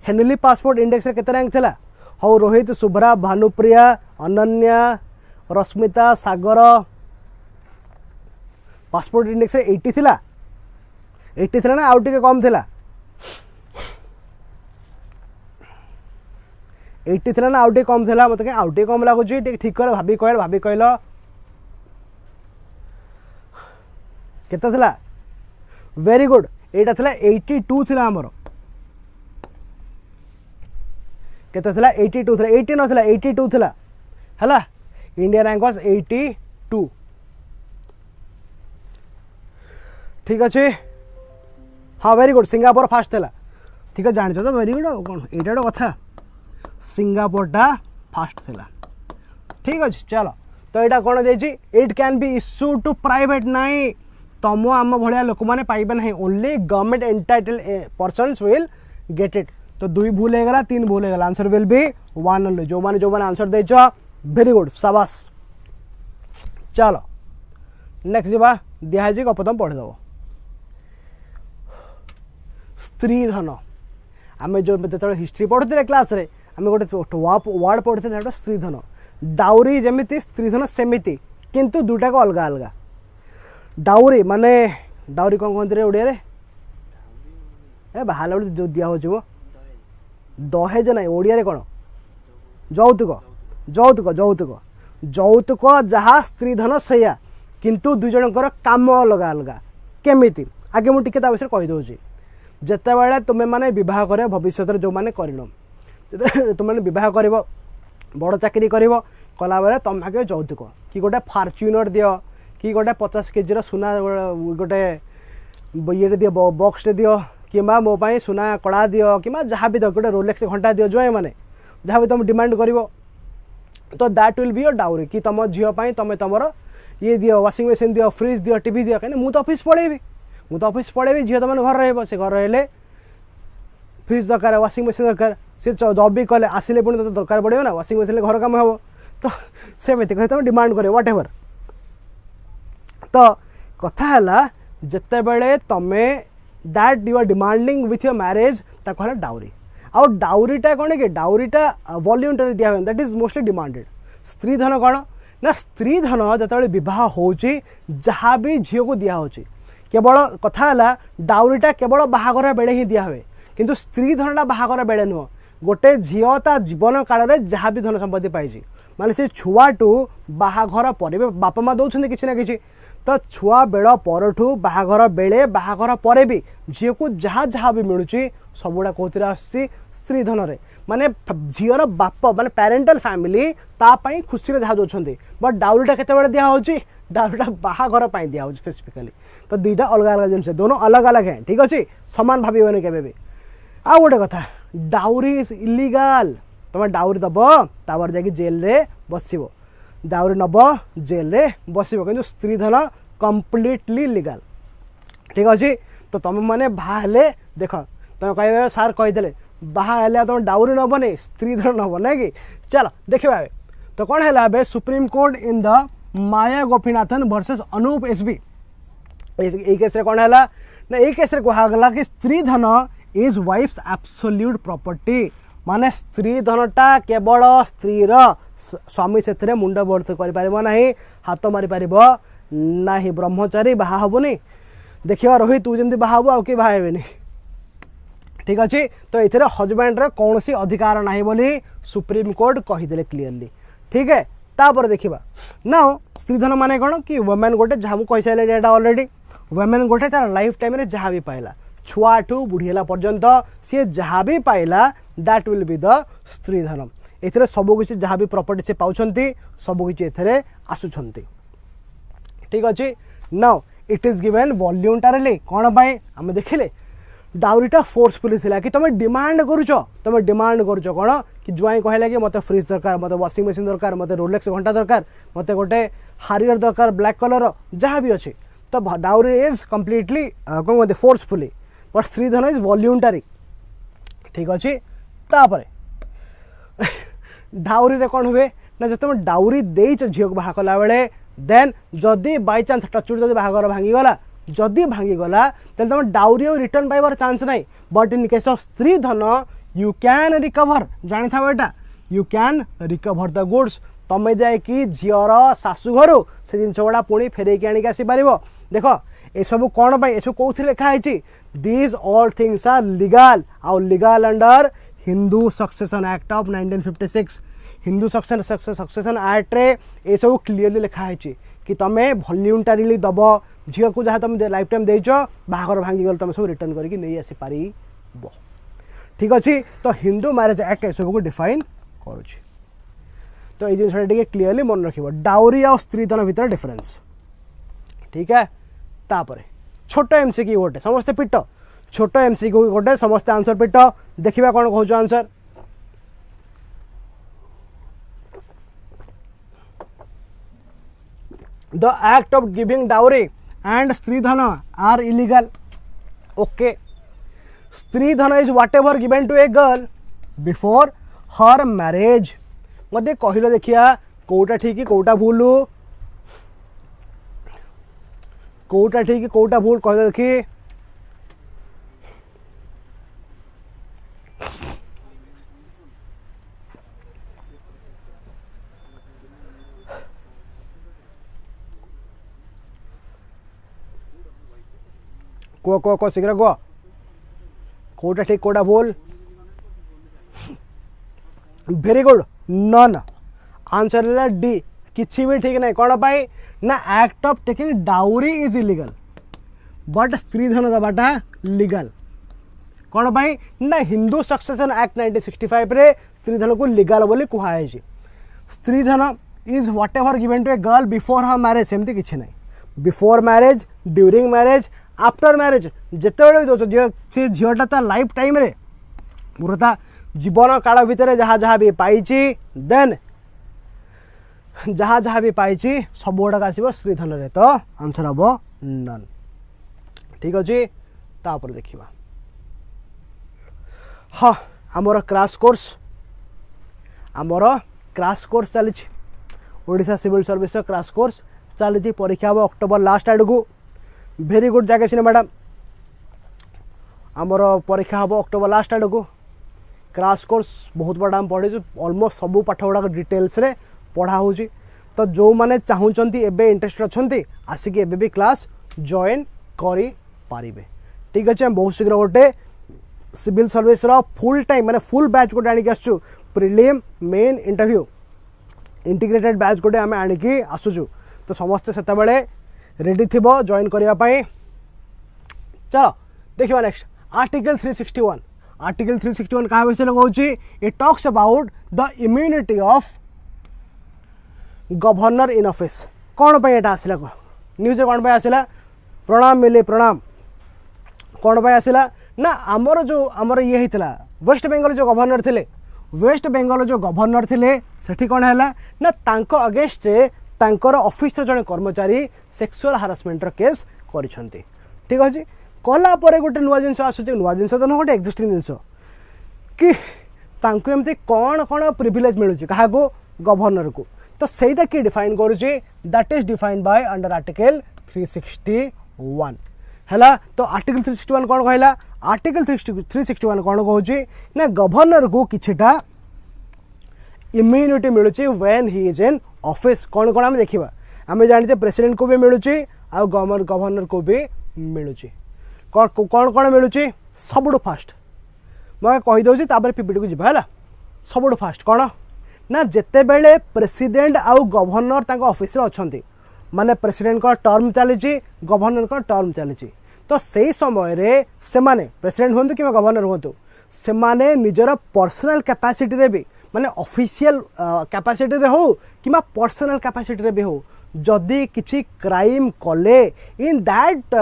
हेनली पासपोर्ट इंडेक्स रे केते रैंक थिला हो रोहित शुभ्रा भानुप्रिया अनन्या रश्मिता सागर पासपोर्ट इंडेक्स रे 80 थिला 80 थिला ना आउ टिके कम थिला 80 थिला ना आउ टिके कम थिला मते आउ टिके कम लागु छी ठीक कर भाभी कहल केते थिला वेरी गुड एटा थिला 82 थिला हमर केते थिला 82 थिला 80 न थिला 82 थिला हला इंडिया रैंक वाज 82 ठीक अच्छे हाँ वेरी गुड सिंगापुर फास्ट थिला ठीक है जान तो वेरी गुड कौन एटा कथा सिंगापुरटा फास्ट थिला ठीक अच्छे चलो तो यहाँ कौन दे it can be issue to private नाई तुम आम भाया लोक मैंने पाइबे ना only government entitle persons will get it तो 2 भूल होगा 3 भूल होगा आंसर विल बी 1 ओनली जो मैंने आंसर देच वेरी गुड शाबाश चलो नेक्स्ट जा दिखाई गपतम पढ़ीदेव स्त्री धन आम जो जो हिस्ट्री पढ़ुते क्लास रे आम गोटे वर्ड पढ़ते स्त्री धन डाउरी जमी स्त्री धन सेमती किंतु दुटा को अलग अलग डाउरी माने डाउरी कौन कहते रे ओडिया रे ए बाहर बेले जो दिया हो दहेज ना ओडिया रे कौन যৌতুক যৌতুক যৌতুক যৌতুক जहाँ स्त्री धन सैया किंतु दुई जनकर काम अलग अलग केमिति आगे मुझे टिके विषय कहीदे जिते बड़े तुम्हें मैंने बह कर भविष्य जो मैंने कर तुम बह कर बड़ चाकरी कर कला बेले तुम आगे যৌতুक कि गोटे फॉर्च्यूनर दियो कि गोटे 50 केजी सुना गोटे ये दियो बॉक्स दियो कि मो पाई सुना कड़ा दियो कि जहाँ भी दियो गोटे रोलेक्स घंटा दियो जो मैंने जहाँ भी तुम डिमांड कर तो that will be your dowry कि तुम झीपाई तुम तुम ये दियो वाशिंग मशीन दियो फ्रिज दियो टीवी दियो कहीं मुझे ऑफिस पढ़ेबी झील तुम घर रही से घर रही फ्रिज दरकार वाशिंग मशीन दरकार सी जब भी कले आसिले पुणी तो दरकार पड़े ना वाशिंग मशीन घर काम हम तो सेमती कहे तुम डिमांड कर व्हाट एवर तो कथा है जिते बड़े तुम that you are demanding with your marriage ताको है डाउरी आउ डाउरीटा कौन कि डाउरीटा वॉल्यूंटरी दिया हुए दैट इज मोस्टली डिमांडेड स्त्री धन कौन ना स्त्री धन जो बह हो जहाँ भी झील को दिखाई केवल कथा है डाउरीटा केवल बाहागर बेले ही दिया हुए किंतु स्त्री धनटा बाहागर बेले नुह गोटे झील ता जीवन काल में जहाँ भी धन संपत्ति पाई माने से छुआटू बाहाघर पर बापा माँ दौरान किसी ना कि तो छुआ बेल परठू बाहाघर बेले बाहाघर पर भी झील को जहाँ जहाँ भी मिलूँ सबुड़ा कौन आसी स्त्री धन रे माने झीर बाप माने पेरेंटल फैमिली तापाई खुशी जहाँ दौरान बट डाउरीटा केते दिखाई डाउरीटा बाहाघर दिखाई स्पेसिफिकली तो दुईटा अलग अलग जिन दोनों अलग अलग हैं ठीक अच्छे सामान भावन के आ गोटे कथा डाउरी इज इलीगाल तुम डाउरी दब तापर जा जेल रे बसब डाउरी नब जेल रे बसब कि स्त्री धन कंप्लीटली लीगाल ठीक अच्छे तो तुम मैंने बाहले देख तुम कह सार कहीदे बाहर तुम डाउरी नबनी स्त्री धन नब ना कि चलो देखा तो कौन है supreme court in the Maya Gopinathan versus Anoop SB ये केस कौन है ना ये केस कहगला कि स्त्री धन इज वाइफ्स एब्सोल्यूट प्रॉपर्टी माने स्त्री धनटा केवल स्त्रीर स्वामी से मुंड बर्थ करना हाथ मारी पार ना ब्रह्मचारी बाहाबनी देखा रोहित तू जमी बाहबू आउ कि बाहेबनी ठीक अच्छे तो ये हजबैंड कौन सी अधिकार ना बोली सुप्रीम कोर्ट कहीदे क्लीयरली ठीक है तापर देखा ना स्त्री धन माने कौन कि वुमेन गोटे जहाँ मुझे कही सारे ऑलरेडी वुमेन गोटे तार लाइफ टाइम जहाँ भी पाइला छुआठू बुढ़ीला पर्यंत सी जहाँ भी पाइला दैट विल बी द स्त्री धन ए सबकि जहाँ भी प्रॉपर्टी से पाँच सबकि ए आसुंच ठीक अच्छे नाउ इट इज गिवेन वॉल्यूंटारिली कौन पाई आम देखिले डाउरीटा फोर्सफुली थिला कि तुम डिमांड करुच कौन कि ज्वाई कहला कि मते फ्रिज दरकार मते वाशिंग मशीन दरकार मते रोलेक्स घंटा दरकार मते गोटे हारियर दरकार ब्लैक कलर जहाँ भी अच्छे तो डाउरी इज कम्प्लीटली कौन कहते फोर्सफुली बट स्त्री धन इज वॉल्यूंटारी ठीक अच्छे तापर डाउरी रे कौन हुए ना जो तुम डाउरी देच झील को बाहा कला बेले देन जदि बाय चांस टचुट जदि बाहागर भांगीगला जदि भांगीगला तेल तुम डाउरी और रिटर्न पाइबार चांस नहीं बट इन केस ऑफ स्त्री धन यू कैन रिकवर जानी था बेटा you can recover the goods तमें जाकि झीर शाशु घर से जिन गुड़ा पुणी फेरैक आनिक आसीपर देख ये सब कौन ये सब कौन लिखाई these all things are legal आउ legal under Hindu succession act of 1956 Hindu succession act रे ये सब क्लीयरली लिखाई कि तुम वॉल्यूंटारिली दब झील को जहाँ तुम लाइफ टाइम देच बाहागर भांगी गल तुम सब रिटर्न करके नहीं आसीपर ठीक अच्छे तो हिंदू मैरिज एक्ट ये सब को डिफाइन करुच्ची तो ये जिन क्लीयरली मन रख डाउरी और स्त्री धन भितर डिफरेन्स ठीक है तापर छोट एमसीक्यू गोटे समस्ते पिट छोट एमसीक्यू गोटे समस्ते आंसर पिट देखा कौन कौच answer the act of giving dowry and stridhan are illegal okay स्त्री धन is whatever given to a girl before her marriage मत कहल देखिया कौटा ठीक कौटा भूल कौटा ठीक कौटा भूल कह देखी कह शीघ्र कह कौटा ठीक कौटा भूल वेरी गुड नन आंसर है डी किसी भी ठीक नहीं कौन पाई ना act of taking dowry is illegal but स्त्री धन दबाटा लीगल कौन पाई ना हिंदू सक्सेसन एक्ट 1965 रे स्त्री धन को लीगल बोली कहुई स्त्री धन is whatever given to a girl before her marriage सेमती किसी ना before marriage during marriage after marriage जिते से झीलटा ता लाइफ टाइम रे पूरा जीवन काल भितर जहाँ जहाँ भी पाई देन जहाँ जहाँ भी पाई सब गुड़ाक आसो स्त्री धन रे तो आंसर हम नन ठीक अच्छे तापर देखा हाँ आमर क्रैश कोर्स चली Odisha civil service crash course चली परीक्षा हम अक्टोबर लास्ट आड़ को वेरी गुड जगह सिने मैडम आमर परीक्षा हम अक्टोबर लास्ट आड़ को क्रैश कोर्स बहुत बड़ा आम पढ़ी ऑलमोस्ट सब पाठ गुड़ाक डिटेल्स रे पढ़ा हो तो जो मैंने चाहूँगी एबे इंटरेस्टेड अच्छा आसिक एबे भी क्लास जॉइन करी पारिबे ठीक अच्छे बहुत शीघ्र गोटे सिविल सर्विस फुल टाइम माने फुल बैच गोटे आनिक आसु prelim main interview integrated batch गोटे आम आनिकी आसुचु तो समस्ते सेतबेले रेडी थिबो जॉइन करने चलो देखिए नेक्स्ट आर्टिकल 361 क्या विषय कहूँ it talks about the immunity of governor in office कौन पे एटा आसला न्यूज कौन पे आसला प्रणाम मिले प्रणाम कौन पे आसला ना आमर जो आमर ये होता वेस्ट बेंगल जो गवर्नर थे वेस्ट बेंगल जो गवर्नर थे सेठी कौन है ना तांको अगेंस्ट तांकर ऑफिस जड़े कर्मचारी सेक्सुअल हारासमेंटर केस करिसेंती ठीक अच्छे कला गोटे नुआ जिन आसूँ नुआ जिन तो गोटे एक्जिस्टिंग जिनस कि तांको एमती कौन कौन प्रिविलेज मिलूँ क्या गवर्नर को तो सहीटा किए डिफाइन करुचे that is defined by under article 361 है तो आर्टिकल 361 कौन कहला आर्टिकल 361 कौन कहूँ ना गवर्नर को किछिटा इम्यूनिटी मिलूँ when he is in office कौन कौन आम देखा आम जाने प्रेसिडेंट को भी मिलूँ आ गवर्नर को भी मिलूँ कौन कौन मिलूँ सबुठ फास्ट मैं कहीदे पीपीटी को जीवा सबुठ फास्ट कौन ना जिते बेले प्रेसिडेंट आउ गवर्नर तांको ऑफिस रे अछंती माने प्रेसिडेंट का टर्म चली गवर्नर का टर्म चली तो सही समय रे से माने प्रेसिडेंट होंतु कि गवर्नर होंतु से माने निजर पर्सनल कैपेसिटी रे भी माने ऑफिशियल कैपेसिटी रे हो कि पर्सनल कैपेसिटी रे भी हो जदि किसी क्राइम कले in that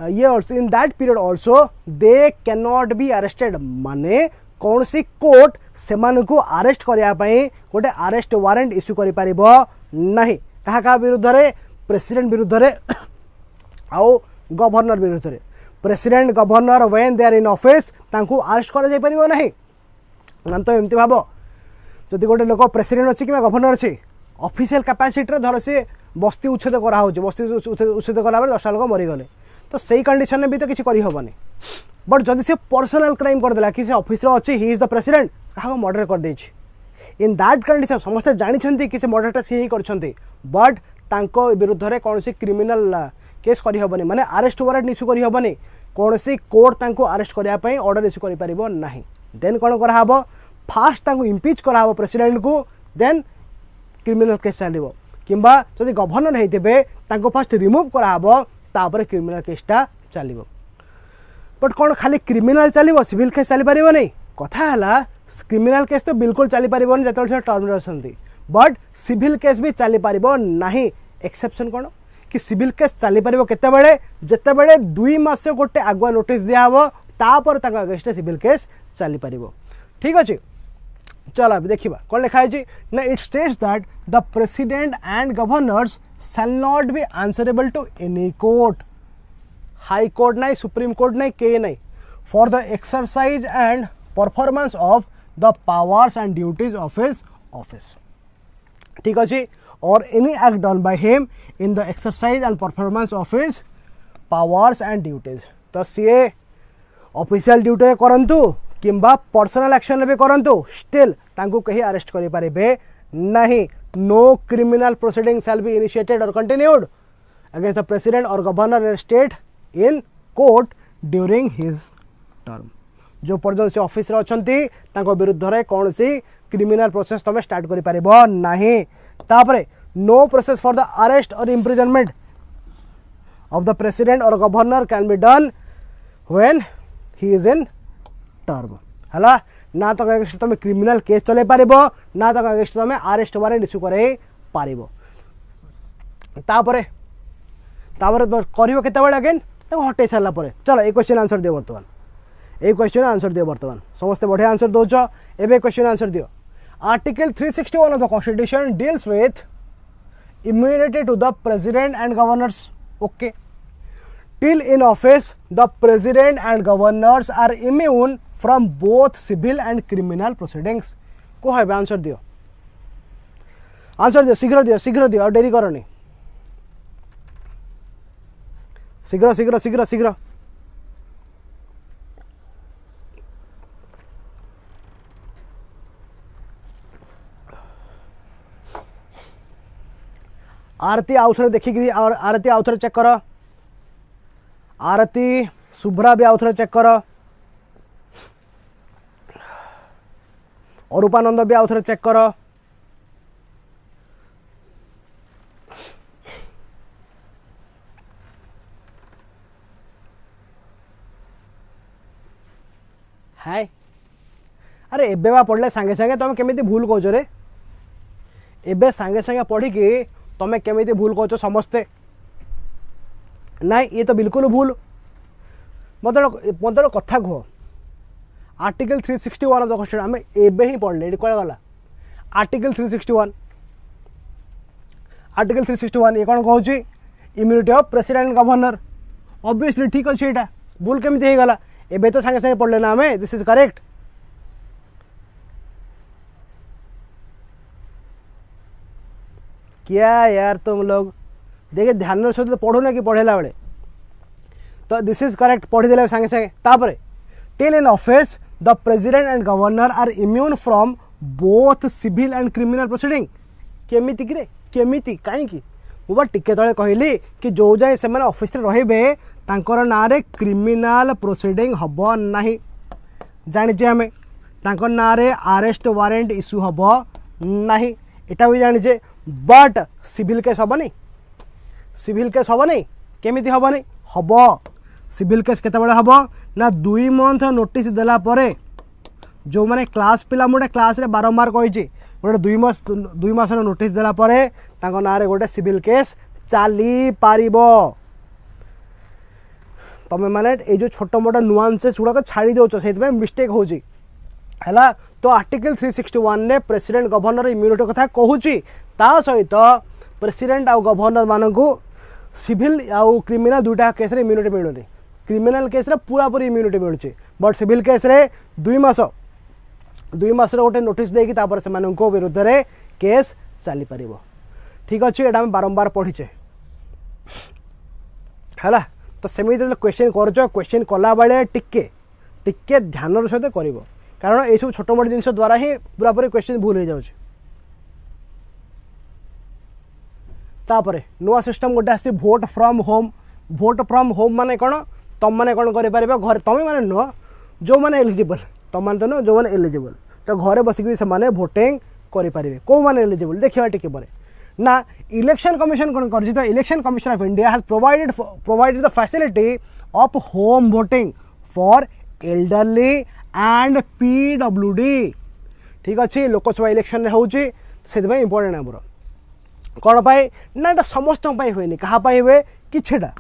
in that period also they can not be arrested माने कौन सी कोर्ट से अरेस्ट करने गोटे अरेस्ट वारंट इश्यू कर नहीं क्या विरुद्ध रे प्रेसिडेंट विरुद्ध रे आउ गवर्नर विरुद्ध रे president governor when they are in office तांको अरेस्ट करा जाय परिबो नहीं मान तो एमती भाव जदि गोटे लोक प्रेसिडेंट अच्छी कि गवर्नर अच्छी ऑफिशियल कैपेसिटी धर से बस्ती उच्छेद करा बस्ती उच्छेद कला 10 लोक मरीगले तो सही कंडीशन में भी तो किसी करहबनी बट जदि से पर्सनल क्राइम करदेला कि से ऑफिस अच्छी ही इज द प्रेसिडेंट क्या मर्डर कर देछि इन दैट कंडीशन समस्ते जानते कि से मर्डरटा सी ही करछंती बट तांको विरुद्ध रे कौन सी क्रिमिनल केस करहबनी माने अरेस्ट वारंट इश्यू करहबनी कौन सी कोर्ट तांको अरेस्ट करया पई ऑर्डर इश्यू करि परिबो नाही देन कोन कराहबो फास्ट तांको इम्पीच कराहबो प्रेसिडेंट को देन क्रिमिनल केस चलिबो किंबा जदि गवर्नर हेतिबे तांको फास्ट रिमूव कराहबो तापर क्रिमिनल केसटा चलिबो बट कौन खाली क्रिमिनल चलिबो सिविल केस चली परिबो नहीं कथा हला क्रिमिनल केस तो बिल्कुल चली परिबोनी जतल टर्म रे असंती बट सिविल केस भी चली परिबो नहीं एक्सेप्शन कौन कि सिविल केस चली परिबो केते बेले जते बेले 2 मास गोटे आगुआ नोटिस दिया हबो तापर ताका अगेंस्ट सिविल केस चली परिबो ठीक अछि चलो अभी देखिबा कोन लिखा है ना it states that the president and governors shall not be answerable to any court high court नहीं सुप्रीम कोर्ट नहीं के नहीं for the exercise and performance of the powers and duties of his office ठीक अच्छे और any act done by him in the exercise and performance of his powers and duties तो सी official duty करंतु किंबा पर्सनल एक्शन भी करंतु still तांको कहीं अरेस्ट करि पारिबे नहीं no criminal proceeding shall be initiated और कंटिन्यूड अगेंस्ट द प्रेसिडेंट और governor in state in court during his term जो पर्यटन से ऑफिस रे अछंती तांको विरुद्ध रे कौन सी क्रिमिनल प्रोसेस तमे स्टार्ट करि पारिबो नहीं तापरे no process for the arrest और इम्प्रिजनमेंट ऑफ द प्रेसिडेंट और governor can be done when he is in term हला ना तो अगेंस्ट तमे क्रिमिनल केस चले पारिबो ना तो अगेंस्ट तमे अरेस्ट वारंट इश्यू करे पारिबो तापरे करियो केते बेले अगेन तो हटे सारा पर चलो ये क्वेश्चन आंसर दियो बर्तमान ये क्वेश्चन आंसर दियो बर्तमान समस्त बढ़िया आंसर दोच एबे क्वेश्चन आंसर दियो article 361 of the constitution deals with immunity to the president and governors okay till in office the president and governors are immune from both civil and criminal proceedings को है answer दियो शीघ्र दियो और dairy करनी शीघ्र आरती आउथरे देखिक और आरती आउथरे चेक कर आरती शुभ्रा भी आउथरे चेक कर अरूपानंद भी आउथरे चेक कर हाय अरे एबे बा पढ़ले सांगे सांगे तुम केमिति भूल कहछ रे एबे सांगे सांगे पढ़ी कि तुम केमिति भूल कहछ समस्ते नहीं ये तो बिल्कुल भूल मतलब कथा कह आर्टिकल 361 ऑफ द कॉन्स्टिट्यूशन आम एबे ही पढ़ले ये कह गला आर्टिकल 361 ये कौन कहूँ immunity of president governor obviously ठीक अच्छे यहाँ भूल केमिति हो गला एबे तो सांगे सांगे पढ़ले ना हमें दिस इज करेक्ट क्या यार तुम लोग देखिए ध्यान सहित तो पढ़ो ना कि पढ़ेला बेले तो दिस इज करेक्ट पढ़ीदे सांगे सांगे तापरे till in office the president and governor are immune from both civil and criminal proceeding केमिति कि रे केमिति काई कि मुझे टिके तले कहली कि जो जाए से ऑफिस रे तांकर ना रे क्रिमिनल प्रोसीडिंग हब नहीं जानिचे आमे तांकर ना रे अरेस्ट वारंट इश्यू हब नहीं एटा भी जानिचे बट सिविल केस हब नहीं केमिति हब नहीं हब सिविल केस केत हम ना 2 मंथ नोटिस देला परे जो मैंने क्लास पिला मुझे क्लास रे बारंबार कही गोटे 2 मास नोटिस देला परे तांको ना रे गोटे सिविल केस चली पारिबो तमें माने ये जो छोट मोट नुआंसेस गुड़ाक छाड़ी दौच से मिस्टेक होची है तो आर्टिकल 361 ने प्रेसिडेंट गवर्नर इम्यूनिटी कथा कहूची ता सहित प्रेसिडेंट आउ गवर्नर मानकू सिविल आउ क्रिमिनल दुटा केस रे इम्यूनिटी मिलुनी क्रिमिनल केस रे पूरा पूरी इम्यूनिटी मिलुची बट सिविल केस रे 2 मास गोटे नोटिस देकी तापर से मानकू विरुद्ध रे केस चली पारिबो ठीक अच्छे एटा हम बारंबार पढ़ीचे है तो सेमती क्वेश्चन कर क्वेश्चन कला बेले टिके ध्यान सहित कर कारण ये सब छोट मोट जिन द्वारा ही पूरा पूरी क्वेश्चन भूल हो जाऊँ तापरे नुआ सिस्टम गोटे आसी भोट फ्रॉम होम माने कौन तुम मैंने कौन कर घर तुम मैंने नुह जो मैंने एलिजिबल तुम मैंने तो नुह जो मैंने एलिजिबल तो घरे बसिक से भोटिंग करें कौ मैंने एलिजिबल देखा टिके ना इलेक्शन कमिशन कौन कर election commission of India has provided the facility of home voting for elderly and PWD ठीक अच्छे लोकसभा इलेक्शन होची इंपोर्टेंट आमर कौन पाई ना ये समस्त हुए क्या हुए किछटा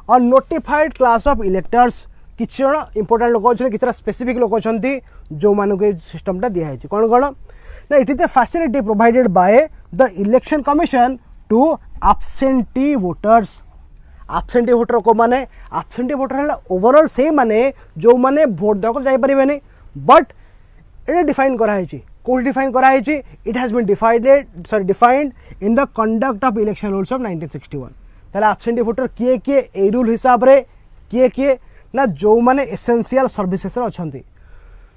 और नोटिफाइड क्लास ऑफ इलेक्टर्स किसी जन इंपोर्टेंट लोक अच्छे किसी स्पेसिफिक लोक अच्छा जो मानक सिस्टमटा दिखाई कौन कौन ना it is a facility provided by the election commission to absentee voters absentee voter को माने एब्सेंटी वोटर है ओवरऑल से माने जो माने वोट देको जाई परिबेनी बट इट डिफाइन कराई कोड डिफाइन कराई it has been defined in the conduct of election rules of 1961 ताले एब्सेंटी वोटर किए किए ए रूल हिसाब रे किए ना जो माने एसेंशियल सर्विसेस अछंती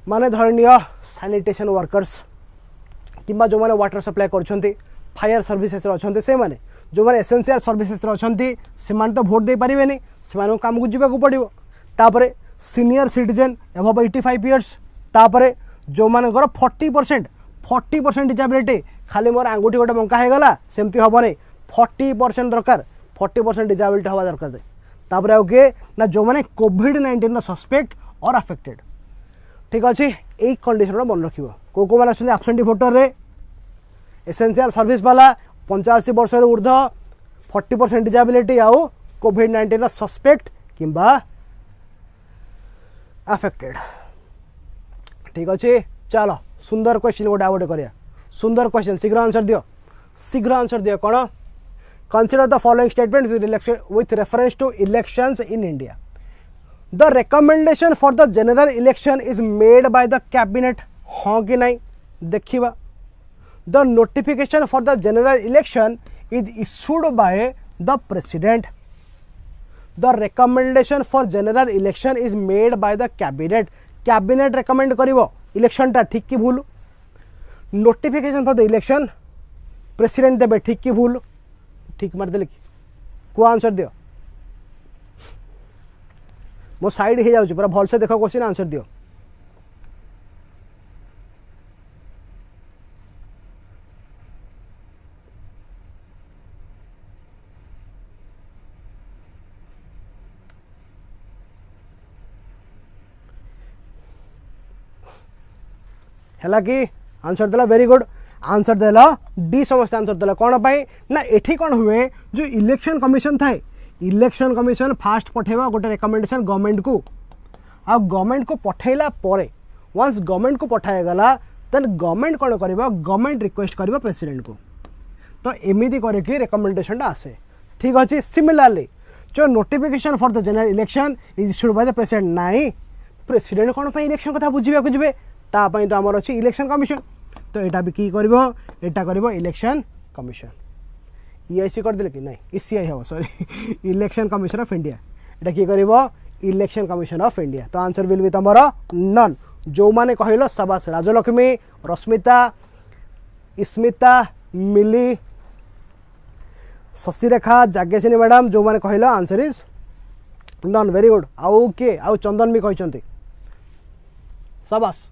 माने धरनीय सैनिटेशन वर्कर्स किंबा जो माने वाटर सप्लाई करछंती फायर सर्विसेस अच्छा से माने जो मैंने एसेंशियल सर्विसेस अच्छा से तो भोट दे पारे से काम को जीवा पड़ो तापर सीनियर सिटीजन एबव 85 इयर्स तापर जो मानकर 40% डिजाबिलिटी खाली मोर आंगुठी गोटे बंका होगला सेमती हम नहीं 40% दरकार 40% डिजाबिलिटी हवा दरकार तापर आउ किए ना जो मैंने कोविड-19 सस्पेक्ट और अफेक्टेड ठीक अच्छे यही कंडीशन मन रख कौ मैंने एब्सेंटी भोटर रे एसेंशियल सर्विस वाला 85 वर्ष ऊर्ध 40% डिजाबिलिटी आउ कोविड-19 सस्पेक्ट किंबा अफेक्टेड ठीक अच्छे चलो सुंदर क्वेश्चन गोटे आउ गोटे सुंदर क्वेश्चन शीघ्र आंसर दियो कौन consider the following statement with reference to elections in India the recommendation for the general election is made by the cabinet हाँ कि नहीं देखिबा the notification for the general election is issued by the president the recommendation for general election is made by the cabinet recommend करिवो election टा ठीक कि भूल notification for the election president देबे ठीक कि भूल ठीक मार देले को आंसर दियो मो साइड हे जाउची पूरा भल से देखो क्वेश्चन आंसर दियो है कि आंसर देला वेरी गुड आंसर देला डी समस्त आंसर देला कौन पाई ना एठी कौन हुए जो इलेक्शन कमिशन थाए इलेक्शन कमिशन फास्ट पठेबा गोटे रिकमेंडेशन गवर्नमेंट को आ गवर्नमेंट को पठेला परे वंस गवर्नमेंट को पठाया गला देन गवर्नमेंट कौन करबा गवर्नमेंट रिक्वेस्ट करबा प्रेसिडेंट को तो एमिदी करे कि रिकमेंडेशन आसे ठीक अच्छे सिमिलरली जो notification for the general election is issued by the president नाई प्रेसिडेंट कौन पाई इलेक्शन कथा बुझिबा को जिवे तापाई तो आमर अच्छी इलेक्शन कमिशन तो यहाँ भी किटा कर इलेक्शन कमिशन ईआईसी करदे कि ना ईसीआई हम sorry election commission of India यहाँ किए कर इलेक्शन कमिशन ऑफ इंडिया तो आंसर विल बी तुम नन जो मैंने कहल सबास राजलक्ष्मी रश्मिता स्मिता मिली शशिरेखा जाग्यसिनी मैडम जो मैंने कहल answer is none very good आउ किए आउ चंदन भी कहते सबास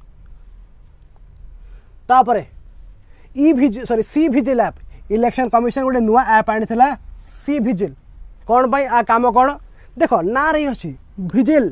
तापरे सी भिजिल ऐप इलेक्शन कमिशन गोटे नुआ ऐप आनी सी भिजिल कौन पाई आ काम कौन देख ना रही अच्छी भिजिल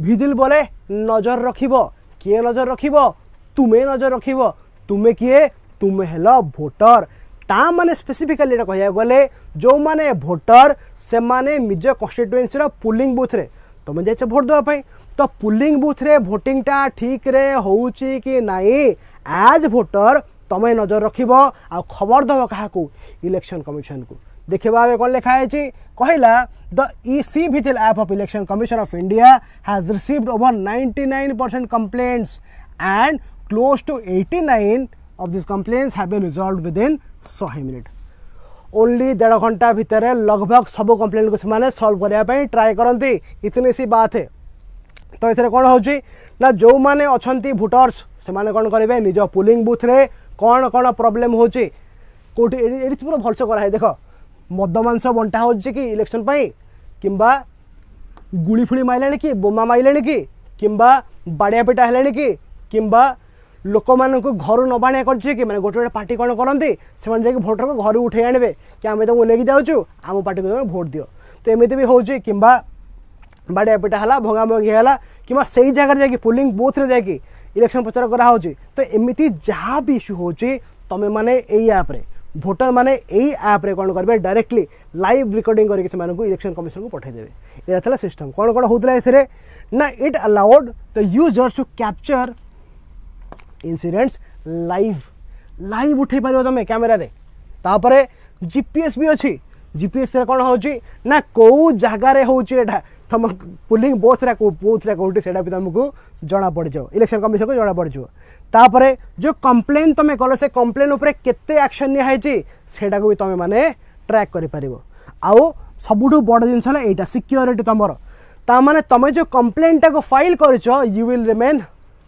भिजिल बोले नजर रखिबो किए नजर रखिबो तुमे नजर रखिबो तुमे किए तुमे हेलो भोटर ता माने स्पेसिफिकली एटा कहया गले जो माने भोटर से माने निज कन्स्टिट्युएंसी रो पुलिंग बूथ रे तुम जाइछ भोट देवा पई तो पुलिंग बूथ रे वोटिंग टा ठीक रे होउची कि नाही एज भोटर तमे नजर रखिबो आ खबर दबो काहाकू इलेक्शन कमिशन को देखिबा ए कोन लिखा है कहला the EC vigil app of election commission of India has received over 99% complaints and close to 89 of these complaints have been resolved within 100 minute only 1.5 घंटा भितर लगभग सब कंप्लेंट को से सॉल्व करने ट्राए करती इतनी सी बात है तो ये कौन होची ना जो माने अच्छी भोटर्स से माने कौन करेंगे निज पुलिंग बूथ रे कौन कौन प्रॉब्लम होची कोठी एडी पूरा भलसे करा है देख मद मांस बंटा हो कि इलेक्शन पाई किंबा गुड़ी फुड़ी माइलाणी कि बोमा माइलाणी कि बाड़िया पिटा है कि लोक मान घर नबाणिया कर गोटे गोटे पार्टी कौन करती से भोटर को घर उठे आने कि आम तुमको लेकिन जाऊँ आम पार्टी को तुम भोट दियो तो एमती भी होची कि बाड़िया पिटा है भंगा भंगी है कि से जगह जाकि पुलिंग बूथ रे जाकि इलेक्शन प्रचार करा तो एमती जहाँ भी इश्यू होची तमें माने यही ऐप्रे भोटर माने यही ऐप्रे कौन करेंगे डायरेक्टली लाइव रिकॉर्डिंग करके इलेक्शन कमिशन को पठेदेवे यहाँ सिस्टम कौन कौन होता है ना it allowed the users to capture incidents live उठे पार तुम कैमेरा रे तापरे जीपीएस भी अच्छी जीपीएस कौन होची ना कौ जगार होटा तुम पुलिंग बूथ रे कौटी से तुमको जना पड़ जाओ इलेक्शन कमिशन को जना पड़ जाओ तापरे जो कंप्लेन तुम कल से कंप्लेन उपरे केते एक्शन निहाई सेटा को भी तुम माने ट्रैक कर पारिबो आउ सबुठु बड़ जिनस है एटा सिक्योरिटी तुमर ता माने तुम जो कंप्लेन टा को फाइल करछ यू विल रिमेन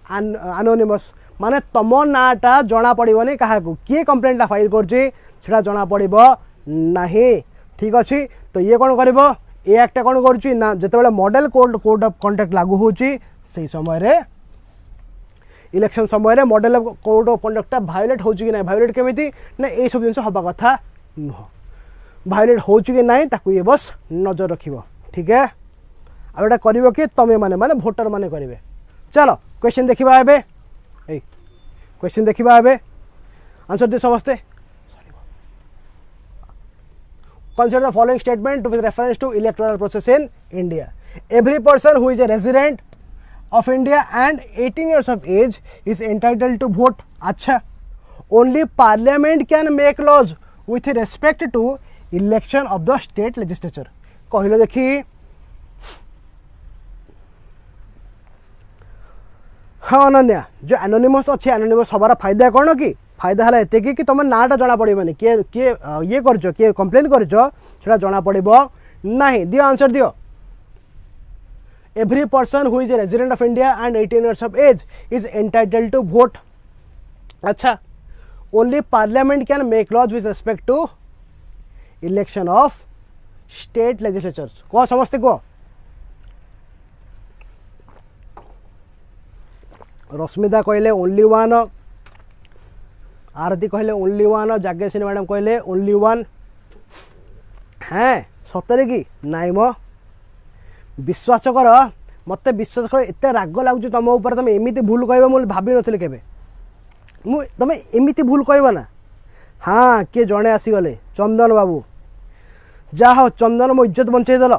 एनोनिमस माने तुम नाटा जना पड़ोनी क्या किए कंप्लेंटा फाइल करछे जना पड़ो नहीं ठीक अच्छे तो ये कौन कर एक्टा कौन कर जिते मॉडल कोड ऑफ कंडक्ट लागू होची से समय इलेक्शन समय model code of conduct violate हो कि ना भायोलेट केमी ना ये सब जिन हवा कथा नुह भायोलेट हो कि ना ये बस नजर रख ठीक है आटा कर कि तुम मैंने भोटर मैंने करेंगे चलो क्वेश्चन देखा ए क्वेश्चन देखा आंसर दिए समस्ते Consider the following statement with reference to electoral process in India. Every person who is a resident of India and 18 years of age is entitled to vote. अच्छा, only Parliament can make laws with respect to election of the state legislature. कहलो देखी हाँ अनन्या जो anonymous अच्छे anonymous हबार फायदा कौन कि फायदा है एत कि तुम नाटा जना पड़ोनी किए किए ये कर किए कंप्लेन कर जना पड़ो ना दियो आंसर दियो every person who is a resident of India and 18 years of age is entitled to vote अच्छा only parliament can make laws with respect to election of state legislatures कह समस्ते कह रश्मिता कहले ओनली वन आरती कहले only one Jageshwari madam कहले only one हाँ सतरे कि नाई मो विश्वास कर मत विश्वास कर एत राग लगुच तुम ऊपर तुम एमती भूल कह मुझे भावी नी के तुम एमती भूल कह ना हाँ किए जड़े आसीगले चंदन बाबू जा हो चंदन मो इज्जत बंचेदेल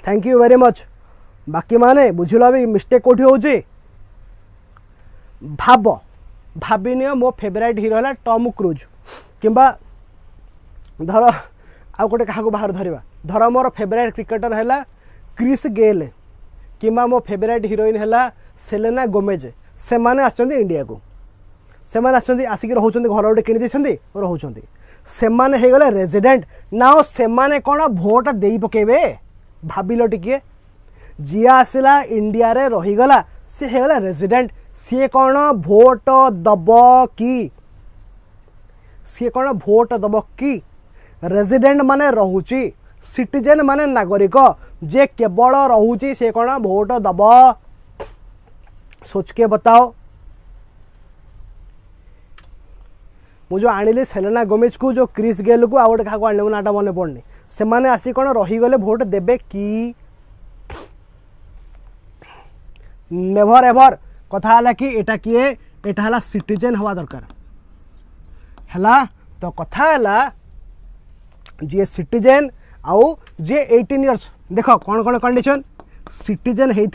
थैंक यू वेरी मच बाकी माने बुझल भी मिस्टेक कौटी हो भाव भाविनी मो फेवरेट हीरो है टॉम क्रूज किंबा धर आउ गोटे क्या बाहर धरवा धर मोर फेवरेट क्रिकेटर है क्रिस गेल किंबा मो फेवरेट हीरोइन है सेलेना गोमेज से माने इंडिया को से माने आसिक रोच घर गोटे किणी रोच से गले रेजिडेंट ना से कौन भोट दे पकेबे भाविल टिके जी आसला इंडिया रे रहीगला सी है रेजिडेंट सी कौन भोट दब कि सी कौन भोट दब कि रेजिडेंट माने रहुची सिटीजन माने नागरिक जे केवल रहुची से कौन भोट दब सोच के बताओ मुझे आनिली सेलेना गोमेज को जो क्रिस गेल को आउ गोटे क्या आने नाटा मन पड़नी से आसी कौन रहीगले भोट देबे कि नेभर एभर कथा है कि एटा किए एटा हला सिटीजन हवा दरकार है। तो कथा है जी सिटीजन आउ जी 18 इयर्स देख कौन कौन कंडीशन सिटीजन हो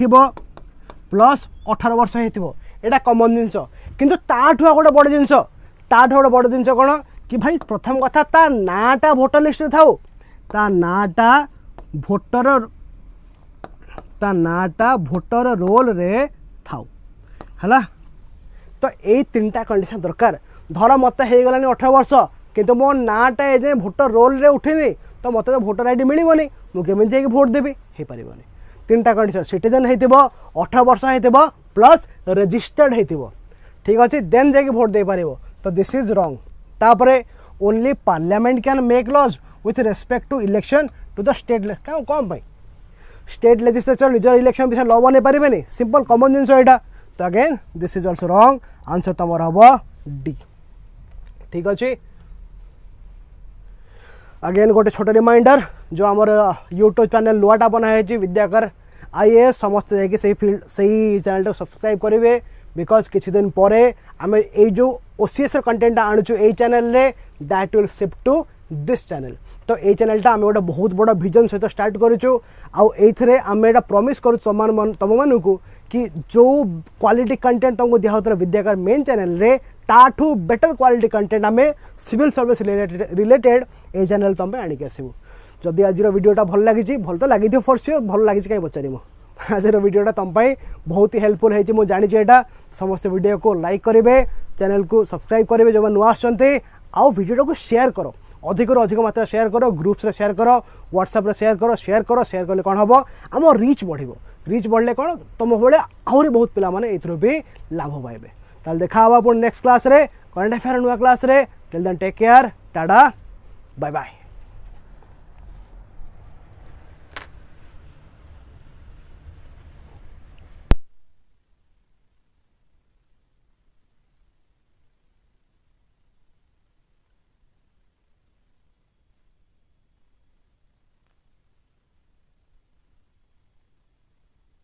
प्लस 18 वर्ष हो एटा कॉमन जिनस किंतु ताठू गोटे बड़ जिनस ताठू गोटे बड़ जिनस कौन कि भाई प्रथम कथा ता नाटा भोटर लिस्ट रे थाउ ता नाटा भोटर रोल रे थाउ है। तो यही 3टा कंडीशन दरकार धर मत हो गलानी 18 वर्ष किंतु मो नाटा ए भोटर रोल रे उठेनी तो मत तो भोटर आईडी मिलबनी मुझे जाकि भोट देवी हो पारबनी। 3टा कंडीशन सिटीजन हो 18 वर्ष हो प्लस रजिस्टर्ड हो ठीक अच्छे देन जाकि भोट दे पार। तो दिस इज रॉन्ग। तापरे only parliament can make laws with respect to election to the state कौन पाई स्टेट लेजिस्लेचर निजर इलेक्शन विषय लॉ बन पारे सिंपल कॉमन जिनस यहाँ। तो again this is also wrong answer तुम हम डी ठीक अच्छे। अगेन गोटे छोटे रिमाइंडर जो आमर यूट्यूब चैनल नुआटा बनाई विद्याकर आईएएस समस्त जाकि से फील्ड से चैनल को सब्सक्राइब करेंगे बिकज किसी दिन पर आम जो ओसीएस कंटेंट आणुचु ए चैनल रे that will shift to this channel. तो ये चैनलटा आम गोटे बहुत बड़ा विजन सहित स्टार्ट करूँ आउ आम एटा प्रॉमिस करूँ तुम मानू कि जो क्वालिटी कंटेंट तुमको दिया होता विद्याकर मेन चैनल रे ताठू बेटर क्वालिटी कंटेंट आम सिविल सर्विस रिलेटेड ये चैनल तुम आणिक आसबू। जदि आज वीडियोटा भल लगी भल तो लगी फॉर श्योर भल लगी कहीं पचार आज वीडियोटा तुम बहुत ही हेल्पफुल है जानी समस्त वीडियो को लाइक करेंगे चैनल को सब्सक्राइब करेंगे जो नुआ आउ वीडियो को शेयर करो अधिक मात्रा शेयर करो ग्रुप्स रे शेयर करो व्हाट्सएप रे शेयर कले कौन हम आम रीच बढ़े कौन तुम भाई आहरी बहुत पिला माने एथरो भी लाभ पाइबे। ताल देखा हवा नेक्स्ट क्लास रे करंट अफेयर नुआ क्लास रे till then take care tata bye bye.